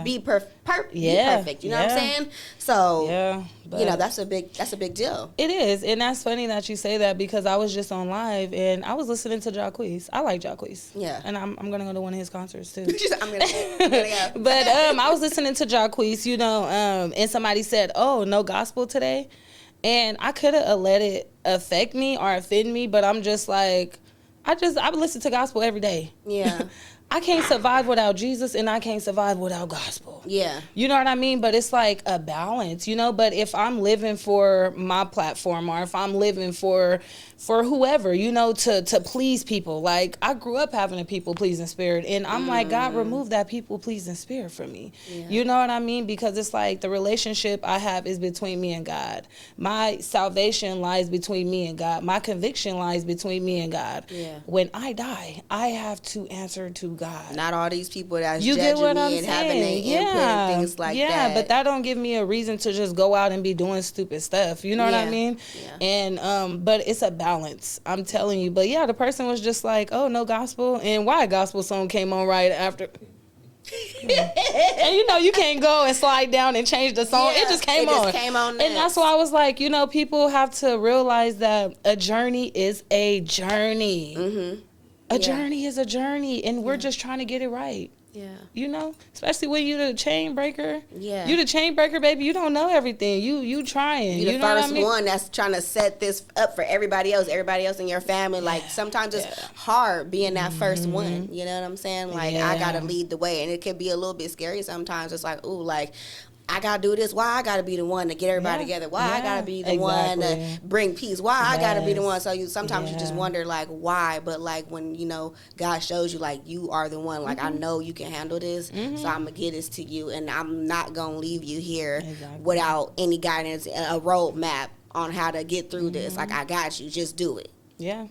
be perfect. Be perfect. You know what I'm saying? So you know, that's a big deal. It is, and that's funny that you say that because I was just on live and I was listening to Jacquees. I like Jacquees. Yeah, and I'm gonna go to one of his concerts too. I'm gonna go. But I was listening to Jacquees, you know, and somebody said, "Oh, no gospel today," and I could have let it affect me or offend me, but I'm just like, I listen to gospel every day. Yeah. I can't survive without Jesus, and I can't survive without gospel. Yeah. You know what I mean? But it's like a balance, you know? But if I'm living for my platform or if I'm living for whoever, you know, to please people, like I grew up having a people-pleasing spirit, and I'm like, God, remove that people-pleasing spirit from me. Yeah. You know what I mean? Because it's like the relationship I have is between me and God. My salvation lies between me and God. My conviction lies between me and God. Yeah. When I die, I have to answer to God. Not all these people that's judging me and having their input and things like that. Yeah, but that don't give me a reason to just go out and be doing stupid stuff. You know what I mean? Yeah. And but it's a balance, I'm telling you. But yeah, the person was just like, oh, no gospel, and why a gospel song came on right after. And you know, you can't go and slide down and change the song. It just came on. And that's why I was like, you know, people have to realize that a journey is a journey. A journey is a journey, and we're just trying to get it right. Yeah. You know, especially when you the chain breaker. Yeah. You the chain breaker, baby. You don't know everything. You trying. You the first one that's trying to set this up for everybody else in your family. Like sometimes it's hard being that first one. You know what I'm saying? Like I gotta lead the way, and it can be a little bit scary sometimes. It's like, ooh, like I gotta do this. Why I gotta be the one to get everybody together? Why I gotta be the one to bring peace? Why I gotta be the one? So you sometimes you just wonder like why, but like when you know God shows you like you are the one. Like I know you can handle this, so I'm gonna get this to you, and I'm not gonna leave you here without any guidance, a roadmap on how to get through this. Like I got you. Just do it. Yeah.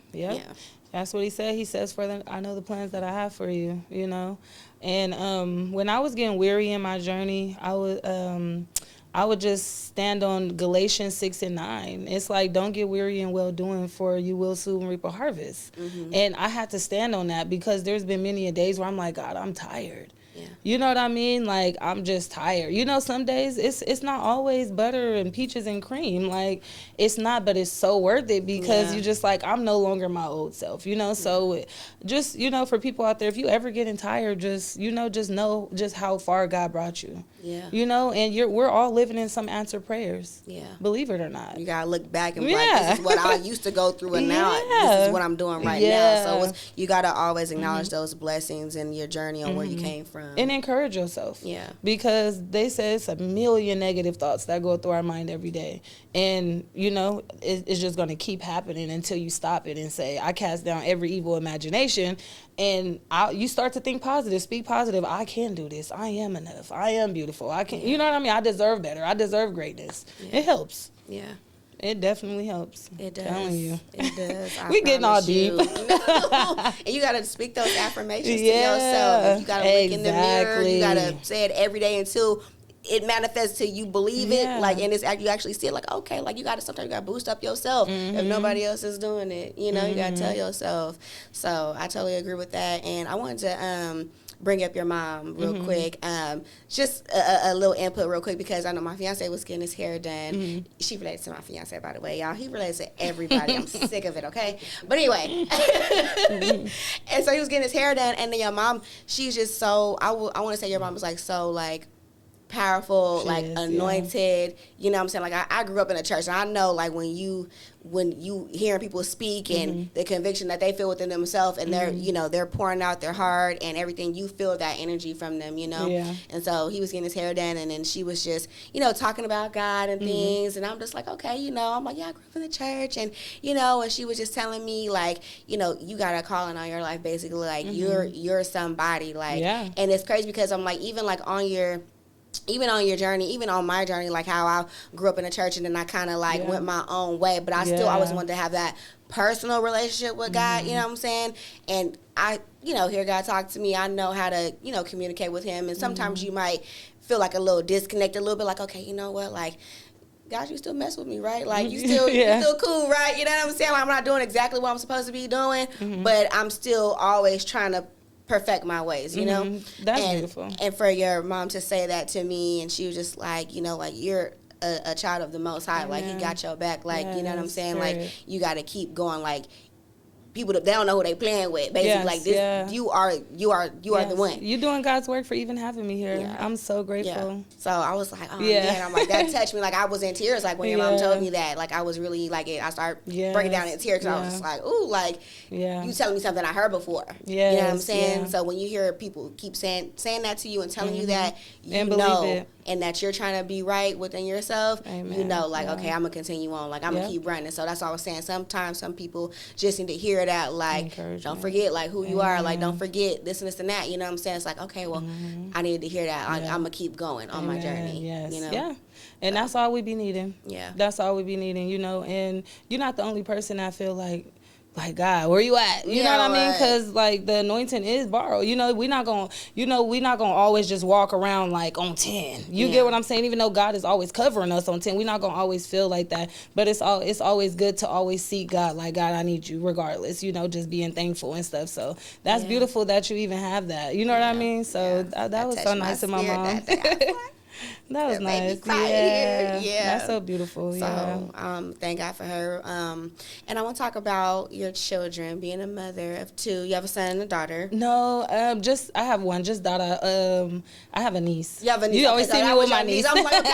That's what he said. He says, I know the plans that I have for you, you know. And when I was getting weary in my journey, I would just stand on Galatians 6:9. It's like, don't get weary in well-doing, for you will soon reap a harvest. And I had to stand on that because there's been many a days where I'm like, God, I'm tired. Yeah. You know what I mean? Like, I'm just tired. You know, some days it's not always butter and peaches and cream. Like, it's not, but it's so worth it because you just like, I'm no longer my old self, you know? So just, you know, for people out there, if you ever getting tired, just, you know just how far God brought you. Yeah. You know, and we're all living in some answered prayers. Yeah. Believe it or not. You gotta look back and be like, this is what I used to go through, and now this is what I'm doing right now. So you gotta always acknowledge those blessings and your journey on where you came from. And encourage yourself. Yeah. Because they say it's a million negative thoughts that go through our mind every day. And, you know, it's just going to keep happening until you stop it and say, I cast down every evil imagination. And you start to think positive, speak positive. I can do this. I am enough. I am beautiful. I can, you know what I mean? I deserve better. I deserve greatness. Yeah. It helps. Yeah. It definitely helps. It does. I'm telling you. It does. We getting all deep. And you got to speak those affirmations to yourself. You got to look in the mirror. You got to say it every day until it manifests till you believe it. Like, and you actually see it. Like, okay, like sometimes you got to boost up yourself if nobody else is doing it. You know, you got to tell yourself. So I totally agree with that. And I wanted to bring up your mom real quick. Just a little input real quick, because I know my fiance was getting his hair done. She relates to my fiance, by the way, y'all. He relates to everybody. I'm sick of it, okay? But anyway. And so he was getting his hair done, and then your mom, she's just so, I want to say your mom was like so like powerful, like anointed. You know what I'm saying? Like I grew up in a church, and I know like when you hearing people speak and the conviction that they feel within themselves, and they're pouring out their heart and everything, you feel that energy from them, you know? Yeah. And so he was getting his hair done, and then she was just, talking about God and things, and I'm just like, okay, I'm like, yeah, I grew up in the church, and and she was just telling me like, you got a calling on your life, basically, like you're somebody, like, and it's crazy because I'm like, even on your journey, even on my journey, like how I grew up in a church and then I kind of like went my own way, but I still always wanted to have that personal relationship with God, you know what I'm saying? And I, hear God talk to me. I know how to, communicate with him. And sometimes you might feel like a little disconnected, a little bit like, okay, you know what, like, God, you still mess with me, right? Like, you still cool, right? You know what I'm saying? Like, I'm not doing exactly what I'm supposed to be doing, but I'm still always trying to perfect my ways, you know? That's beautiful. And for your mom to say that to me, and she was just like, like, you're a child of the Most High. Like, he got your back. Like, you know what I'm saying? Like, you got to keep going. Like, people, they don't know who they playing with. Basically, like, this, you are the one. You're doing God's work for even having me here. Yeah. I'm so grateful. Yeah. So I was like, oh, man. I'm like, that touched me. Like, I was in tears, like, when your mom told me that. Like, I was really, like, I started breaking down in tears, because I was just like, ooh, like, you telling me something I heard before. You know what I'm saying? So when you hear people keep saying that to you and telling you that, you know it. And that you're trying to be right within yourself, like, okay, I'm going to continue on. Like, I'm going to keep running. So that's all I was saying. Sometimes some people just need to hear that, like, don't forget, like, who you are. Like, don't forget this and this and that. You know what I'm saying? It's like, okay, well, I needed to hear that. I'm going to keep going on my journey. Yes. Yeah. And that's all we be needing. Yeah. That's all we be needing, And you're not the only person I feel like, God, where you at? You know what I mean? Because, like, the anointing is borrowed. We're not going to always just walk around, like, on 10. You get what I'm saying? Even though God is always covering us on 10, we're not going to always feel like that. But it's always good to always seek God, like, God, I need you regardless, just being thankful and stuff. So that's beautiful that you even have that. You know what I mean? So that was so nice of my mom. That was nice. Yeah. That's so beautiful. So, thank God for her. And I want to talk about your children, being a mother of two. You have a son and a daughter? No, I have one, just daughter. I have a niece. You have a niece. You always see me with my niece. I'm like,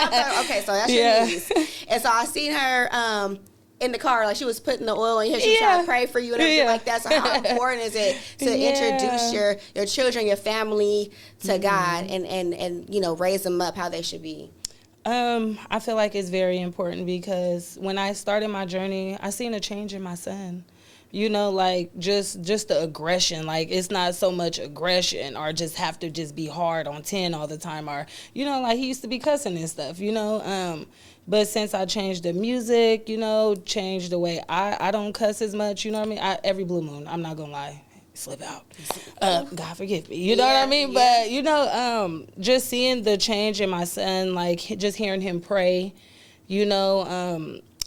okay, so that's your niece. And so I seen her in the car, like, she was putting the oil in your hair. She was trying to pray for you and everything like that. So how important is it to introduce your children, your family to God and raise them up how they should be? I feel like it's very important, because when I started my journey, I seen a change in my son. Like, just the aggression. Like, it's not so much aggression or just have to just be hard on 10 all the time, or, like, he used to be cussing and stuff, But since I changed the music, changed the way I don't cuss as much, you know what I mean? Every blue moon, I'm not gonna lie, slip out. God forgive me, you know what I mean? But, just seeing the change in my son, like, just hearing him pray,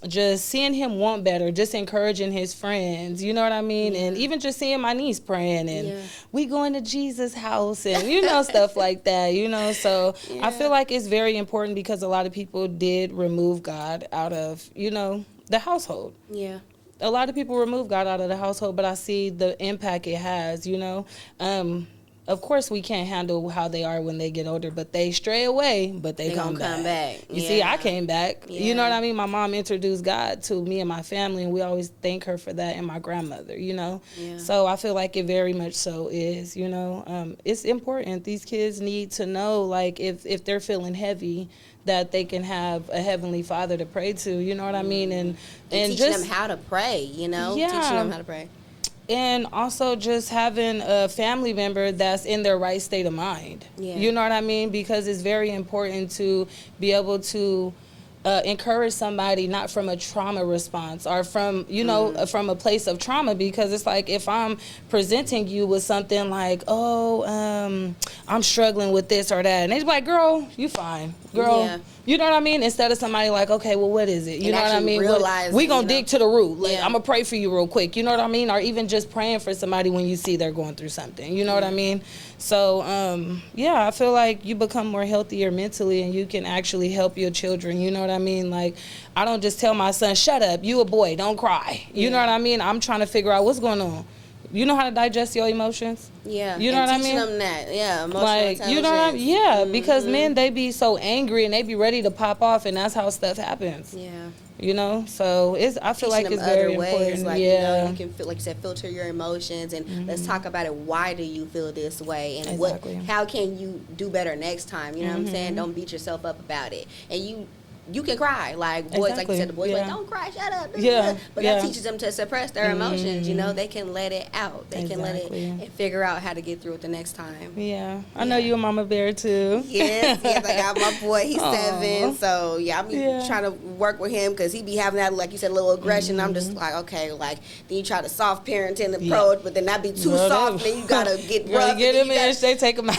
just seeing him want better, just encouraging his friends, you know what I mean? And even just seeing my niece praying and we going to Jesus' house and, you know, stuff like that, you know? So I feel like it's very important because a lot of people did remove God out of, you know, the household. Yeah. A lot of people remove God out of the household, but I see the impact it has, you know? Of course, we can't handle how they are when they get older, but they stray away, but they come back. You see, I came back. Yeah. You know what I mean? My mom introduced God to me and my family, and we always thank her for that, and my grandmother, you know? Yeah. So I feel like it very much so is, you know? It's important. These kids need to know, like, if they're feeling heavy, that they can have a Heavenly Father to pray to, you know what I mean? And teaching just them how to pray, you know? Yeah. Teaching them how to pray. And also just having a family member that's in their right state of mind. Yeah. You know what I mean? Because it's very important to be able to encourage somebody not from a trauma response or from, you know, from a place of trauma, because it's like if I'm presenting you with something like, I'm struggling with this or that, and it's like, girl, you fine. Girl, yeah. You know what I mean? Instead of somebody like, okay, well, what is it? You know what I mean? We gonna dig to the root. Like, I'm gonna pray for you real quick. You know what I mean? Or even just praying for somebody when you see they're going through something. You know what I mean? So, I feel like you become more healthier mentally and you can actually help your children. You know what I mean? Like, I don't just tell my son, shut up, you a boy, don't cry. You know what I mean? I'm trying to figure out what's going on. You know how to digest your emotions? Yeah. You know what I mean? Teaching them that. Yeah. Emotional intelligence. You know what I mean? Yeah, because men, they be so angry and they be ready to pop off, and that's how stuff happens. Yeah. You know? So I feel like it's very important. Like, you know, you can feel, like you said, filter your emotions and let's talk about it. Why do you feel this way? And how can you do better next time? You know what I'm saying? Don't beat yourself up about it. And you can cry, like boys, like you said, the boys like, don't cry, shut up. But that teaches them to suppress their emotions. You know, they can let it out. They can let it and figure out how to get through it the next time. Yeah, I know you a mama bear too. Yes, I got my boy. He's 7, so I'm trying to work with him because he be having that, like you said, little aggression. I'm just like, okay, like then you try to soft parenting approach, but then that be too soft. Then you gotta get rough. Get him in, they take him out.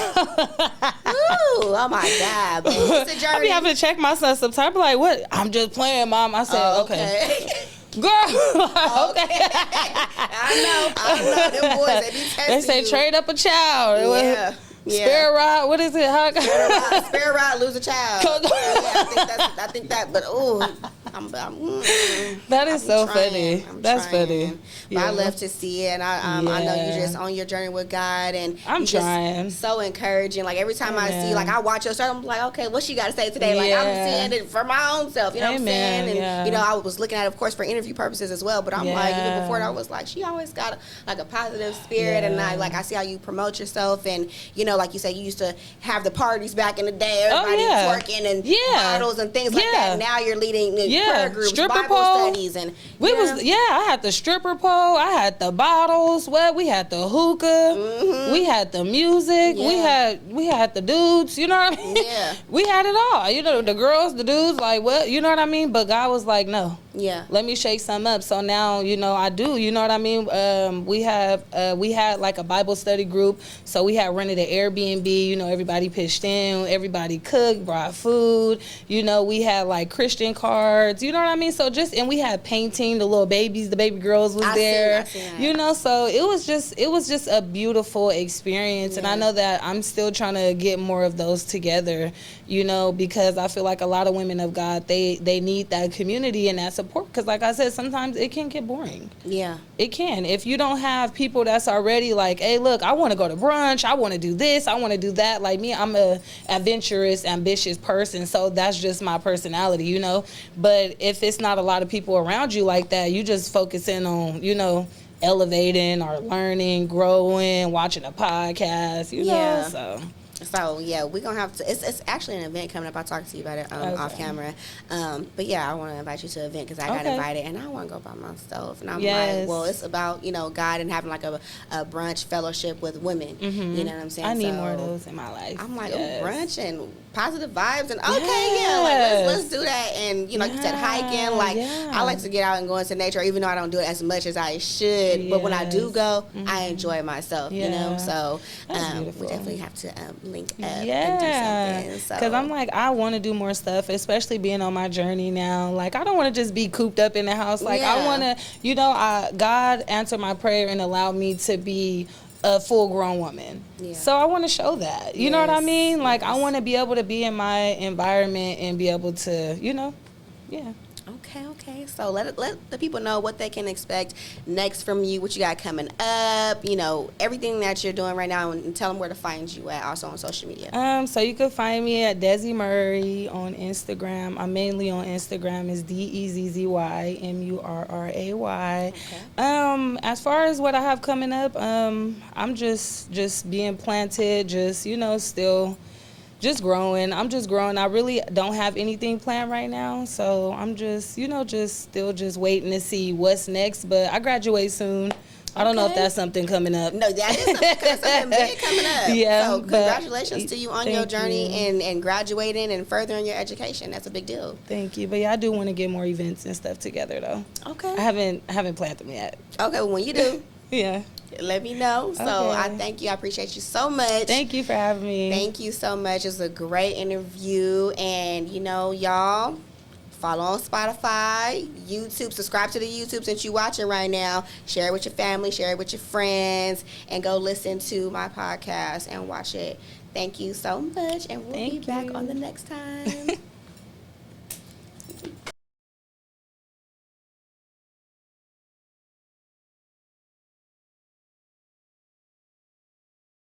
Ooh, oh my God, man. It's a journey. I be having to check my son sometimes. Like, what? I'm just playing, Mom. I said, okay. Girl, okay. I know. Them boys, they be testing They say you. Trade up a child. Yeah. Spare rod, what is it? Spare rod, lose a child. I think that, but that is so funny. That's funny. But I love to see it, and I know you're just on your journey with God, and I'm trying. Just so encouraging. Like every time I see, like I watch your story, I'm like, okay, what she got to say today? Like I'm seeing it for my own self. You know what I'm saying? And you know, I was looking at it, of course, for interview purposes as well. But I'm like, even before that, I was like, she always got a positive spirit, and I see how you promote yourself, and you know, like you said, you used to have the parties back in the day, everybody twerking and bottles and things like that. Now you're leading prayer groups, stripper Bible pole. studies, and I had the stripper pole, I had the bottles, we had the hookah, we had the music, we had the dudes, you know what I mean? Yeah. We had it all. You know, the girls, the dudes, like what, you know what I mean? But God was like, no. Yeah. Let me shake some up. So now, you know, I do, you know what I mean? We had like a Bible study group, so we had rented an Airbnb, you know, everybody pitched in, everybody cooked, brought food, you know, we had like Christian cards, you know what I mean? So and we had painting, the little babies, the baby girls was there, I seen that. You know, so it was just a beautiful experience. And I know that I'm still trying to get more of those together, you know, because I feel like a lot of women of God, they need that community and that support, because like I said, sometimes it can get boring. Yeah, it can. If you don't have people that's already like, hey, look, I want to go to brunch, I want to do this, I want to do that. Like me, I'm a adventurous, ambitious person, so that's just my personality, you know. But if it's not a lot of people around you like that, you just focusing on, you know, elevating or learning, growing, watching a podcast, you know. So yeah, we're gonna have to. It's actually an event coming up. I'll talk to you about it off camera. But yeah, I want to invite you to an event because I got invited, and I want to go by myself. And I'm like, well, it's about, you know, God and having like a brunch fellowship with women. You know what I'm saying? I need more of those in my life. I'm like, brunch and positive vibes, and like let's do that. And you know, like you said, hiking. Like I like to get out and go into nature, even though I don't do it as much as I should. But when I do go, I enjoy myself. You know, so we definitely have to link up Yeah, and do something. because I'm like, I want to do more stuff, especially being on my journey now. Like, I don't want to just be cooped up in the house. Like, I want to, God answered my prayer and allowed me to be a full-grown woman. Yeah. So I want to show that. You know what I mean? Like, I want to be able to be in my environment and be able to, yeah. Okay. So let the people know what they can expect next from you, what you got coming up, everything that you're doing right now, and tell them where to find you at, also on social media. So you can find me at Dezzy Murray on Instagram. I'm mainly on Instagram is DEZZYMURRAY. Okay. As far as what I have coming up, I'm just being planted, still just growing. I'm just growing. I really don't have anything planned right now, so I'm just, still waiting to see what's next. But I graduate soon. I don't know if that's something coming up. No, that is something big coming up. Yeah. So congratulations to you on your journey and graduating and furthering your education. That's a big deal. Thank you. But yeah, I do want to get more events and stuff together though. Okay. I haven't planned them yet. Okay, well, when you do. Yeah. Let me know. So I thank you. I appreciate you so much. Thank you for having me. Thank you so much. It was a great interview. And, y'all, follow on Spotify, YouTube. Subscribe to the YouTube since you're watching right now. Share it with your family. Share it with your friends. And go listen to my podcast and watch it. Thank you so much. And we'll be back on the next time.